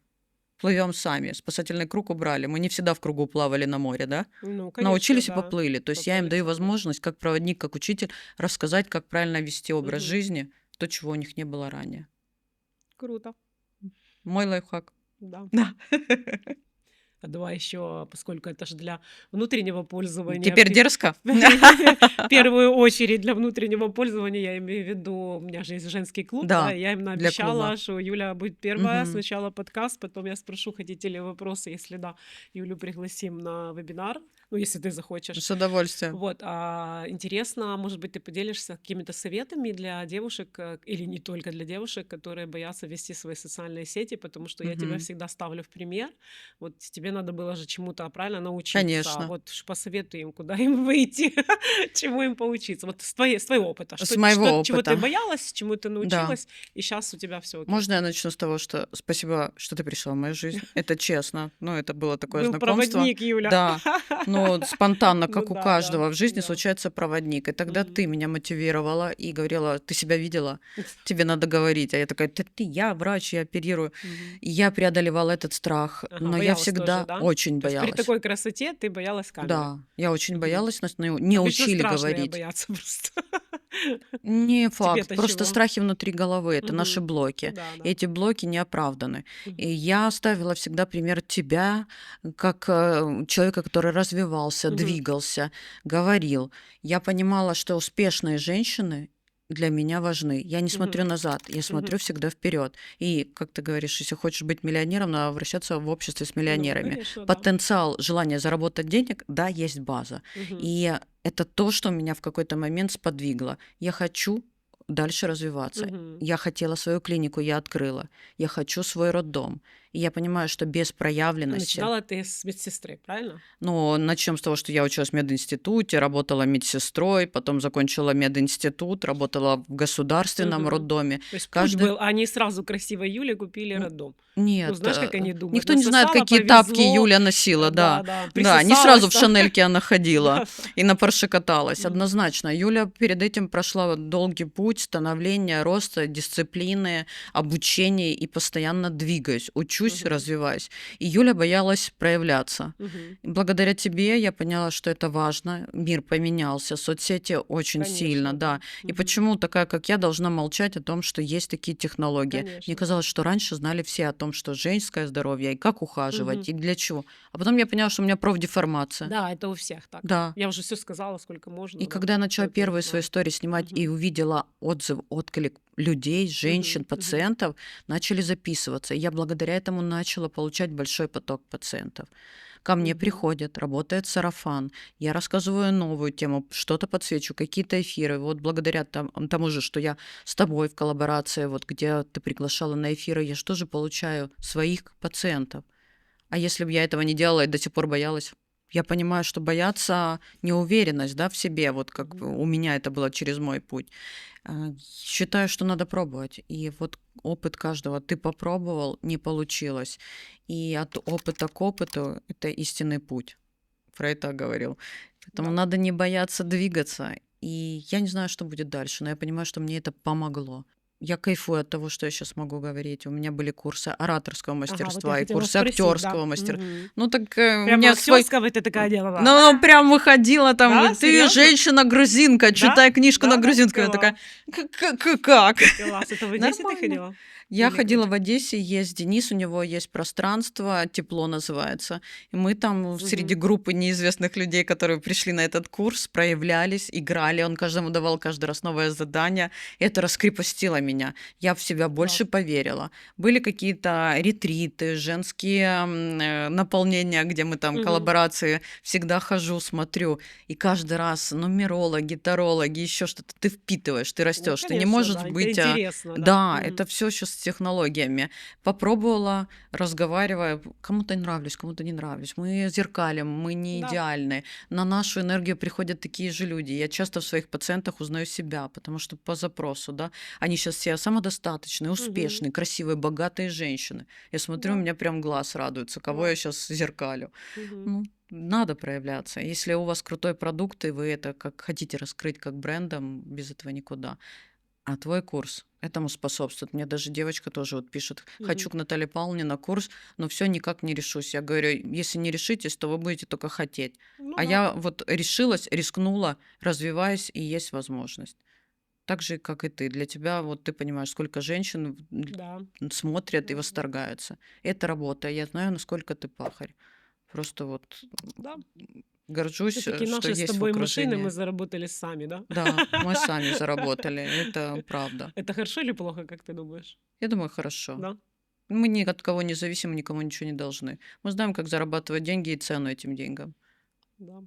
Плывем сами. Спасательный круг убрали. Мы не всегда в кругу плавали на море, да? Ну, конечно, Научились и да. поплыли. То есть я им Поплыли даю сами. возможность, как проводник, как учитель, рассказать, как правильно вести образ Мгм. жизни, то, чего у них не было ранее. Круто, Мой лайфхак. да. Да. А давай еще, поскольку это же для внутреннего пользования, Теперь дерзко. в первую очередь для внутреннего пользования, я имею в виду, у меня же есть женский клуб, да, Да, и я им для клуба. наобещала, что Юля будет первая, Мгм. сначала подкаст, потом я спрошу, хотите ли вопросы, если да, Юлю пригласим на вебинар, ну, если ты захочешь. С удовольствием. Вот, интересно, может быть, ты поделишься какими-то советами для девушек, или не только для девушек, которые боятся вести свои социальные сети, потому что я тебя Мгм. всегда ставлю в пример. Вот тебе надо было же чему-то правильно научиться. Конечно. Вот посоветуй им, куда им выйти, чему им поучиться. Вот с твоего опыта. С моего Чего ты опыта. боялась, чему ты Да. научилась, и сейчас у тебя все окей. Можно я начну с того, что спасибо, что ты пришла в мою жизнь. Это честно. Ну, это было такое Был знакомство. проводник, Юля. Да. Но спонтанно, Ну как у да, да, каждого в жизни, да. случается проводник. И тогда Мгм. ты меня мотивировала и говорила: ты себя видела? Тебе надо говорить. А я такая: да ты, я врач, я оперирую. Мгм. И я преодолевала этот страх. Ага, Но я боялась тоже, всегда да? очень То есть при боялась. такой красоте ты боялась камеры. Да, я очень Мгм. боялась, нас не Обычно учили страшные говорить. боятся просто. Не факт, Тебе-то просто чего? страхи внутри головы, это наши Мгм. блоки. Да, И да. эти блоки не оправданы. И Мгм. я ставила всегда пример тебя, как человека, который развивался, Мгм. двигался, говорил. Я понимала, что успешные женщины для меня важны. Я не смотрю Мгм. назад, я смотрю Мгм. всегда вперед. И, как ты говоришь, если хочешь быть миллионером, надо вращаться в обществе с Ну, миллионерами. конечно, да. Потенциал, желание заработать денег, да, есть база. Мгм. И это то, что меня в какой-то момент сподвигло. Я хочу дальше развиваться. Мгм. Я хотела свою клинику, я открыла. Я хочу свой роддом. И я понимаю, что без проявленности... Начинала ты с медсестры, правильно? Ну, начнем с того, что я училась в мединституте, работала медсестрой, потом закончила мединститут, работала в государственном Мгм. роддоме. То есть путь Каждый... был, а не сразу красивой Юле купили Н- роддом. Ну, Нет, знаешь, как они думают, никто не знает, насосала, какие тапки повезло, Юля носила, да. да, да, Да, не сразу присосалась в там. Шанельке она ходила Да. и на Порше каталась, Мгм. однозначно. Юля перед этим прошла долгий путь становления, роста, дисциплины, обучения и постоянно двигаюсь, учусь, Мгм. развиваюсь. И Юля боялась проявляться. Мгм. И благодаря тебе я поняла, что это важно. Мир поменялся, соцсети очень сильно, Конечно, да. да. И Мгм. почему такая, как я, должна молчать о том, что есть такие технологии? Мне Конечно. казалось, что раньше знали все о том, что женское здоровье, и как ухаживать, Мгм. и для чего. А потом я поняла, что у меня профдеформация. Да, это у всех так. Да. Я уже все сказала, сколько И можно, да. когда я начала Кто это не первые свои знает. истории снимать и Мгм. увидела отзыв, отклик людей, женщин, Мгм. Мгм. пациентов начали записываться. И я благодаря этому начала получать большой поток пациентов. Ко мне Мгм. приходят, работает сарафан, я рассказываю новую тему, что-то подсвечу, какие-то эфиры. Вот благодаря тому же, что я с тобой в коллаборации, вот где ты приглашала на эфиры, я же тоже получаю своих пациентов. А если бы я этого не делала и до сих пор боялась? Я понимаю, что бояться неуверенность, да, в себе, вот как Мгм. у меня это было через мой путь. Считаю, что надо пробовать. И вот опыт каждого. Ты попробовал, не получилось. И от опыта к опыту это истинный путь. Фрейд так говорил. Поэтому Да. надо не бояться двигаться. И я не знаю, что будет дальше, но я понимаю, что мне это помогло. Я кайфую от того, что я сейчас могу говорить. У меня были курсы ораторского Ага, вот я мастерства и хотела курсы спросить, да. актерского мастерства. Мгм. Ну так у Прямо меня свой... актерского ты такая делала? Ну, прям выходила там, Да, ты серьезно? женщина-грузинка, Да? читай книжку на Да-да, грузинском. Я такая, класс. Как? Класс. Это в Одессе ты Нормально. ходила? Я Или ходила где? в Одессе, есть Денис, у него есть пространство, тепло называется. И мы там среди Мгм. группы неизвестных людей, которые пришли на этот курс, проявлялись, играли. Он каждому давал каждый раз новое задание. И это раскрепостило меня. Я в себя больше Класс. поверила. Были какие-то ретриты, женские наполнения, где мы там Мгм. коллаборации. Всегда хожу, смотрю. И каждый раз нумерологи, тарологи, еще что-то. Ты впитываешь, ты Ну, растешь. Ты не конечно, можешь да. Это быть... интересно, да. Да, Мгм. это все сейчас с технологиями. Попробовала, разговаривая, кому-то нравлюсь, кому-то не нравлюсь. Мы зеркалим, мы не Да. идеальны. На нашу энергию приходят такие же люди. Я часто в своих пациентах узнаю себя, потому что по запросу, да, они сейчас все самодостаточные, Мгм. успешные, красивые, богатые женщины. Я смотрю, у Да. меня прям глаз радуется, кого я Класс. сейчас зеркалю. Мгм. Ну, надо проявляться. Если у вас крутой продукт, и вы это как хотите раскрыть как брендом, без этого никуда. А твой курс этому способствует. Мне даже девочка тоже вот пишет: Мгм. хочу к Наталье Павловне на курс, но все никак не решусь. Я говорю: если не решитесь, то вы будете только хотеть. Ну А да. я вот решилась, рискнула, развиваюсь, и есть возможность. Так же, как и ты. Для тебя, вот ты понимаешь, сколько женщин Да. смотрят и Мгм. восторгаются. Это работа. Я знаю, насколько ты пахарь. Просто вот Да. горжусь, Все-таки что наши с есть в тобой машины мы окружении. заработали сами, да? Да, мы сами заработали. Это правда. Это хорошо или плохо, как ты думаешь? Я думаю, хорошо. Да. Мы ни от кого не зависим, никому ничего не должны. Мы знаем, как зарабатывать деньги и цену этим деньгам. Да.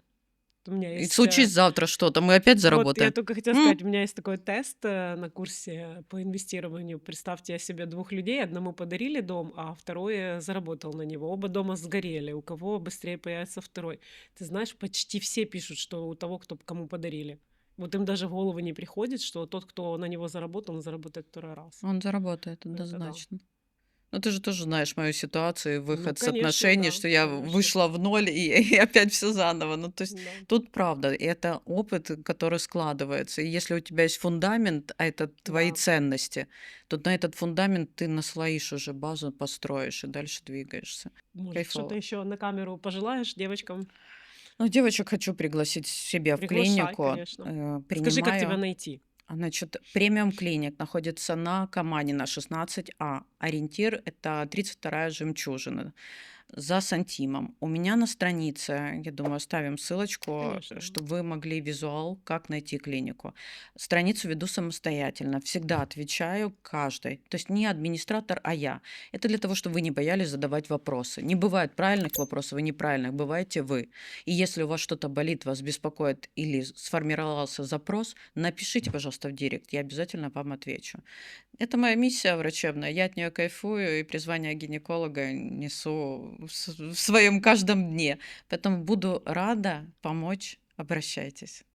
У меня И есть случись завтра что-то, мы опять вот я заработаем. только хотела М, сказать, у меня есть такой тест на курсе по инвестированию. Представьте себе двух людей, одному подарили дом, а второй заработал на него. Оба дома сгорели. У кого быстрее появится второй? Ты знаешь, почти все пишут, что у того, кому подарили. Вот им даже в голову не приходит, что тот, кто на него заработал, он заработает второй раз. Он заработает, Это да. однозначно. Но ты же тоже знаешь мою ситуацию, Ну, выход с конечно, отношений, да, что я конечно. вышла в ноль и опять все заново. Ну, то есть Да. тут правда, это опыт, который складывается. И если у тебя есть фундамент, а это твои Да. ценности, то на этот фундамент ты наслоишь уже базу, построишь и дальше двигаешься. Может, что-то Кайфово. еще на камеру пожелаешь девочкам? Ну, девочек хочу пригласить себе в Приглашай, клинику. конечно. Скажи, как тебя Принимаю. найти? Значит, премиум клиник находится на Каманина, 16А. Ориентир – это 32-я жемчужина за сантимом. У меня на странице, я думаю, оставим ссылочку, Конечно. чтобы вы могли визуал, как найти клинику. Страницу веду самостоятельно, всегда отвечаю каждой. То есть не администратор, а я. Это для того, чтобы вы не боялись задавать вопросы. Не бывает правильных вопросов и неправильных, бываете вы. И если у вас что-то болит, вас беспокоит или сформировался запрос, напишите, пожалуйста, в директ, я обязательно вам отвечу. Это моя миссия врачебная, я от нее кайфую и призвание гинеколога несу в своем каждом дне. Поэтому буду рада помочь, обращайтесь.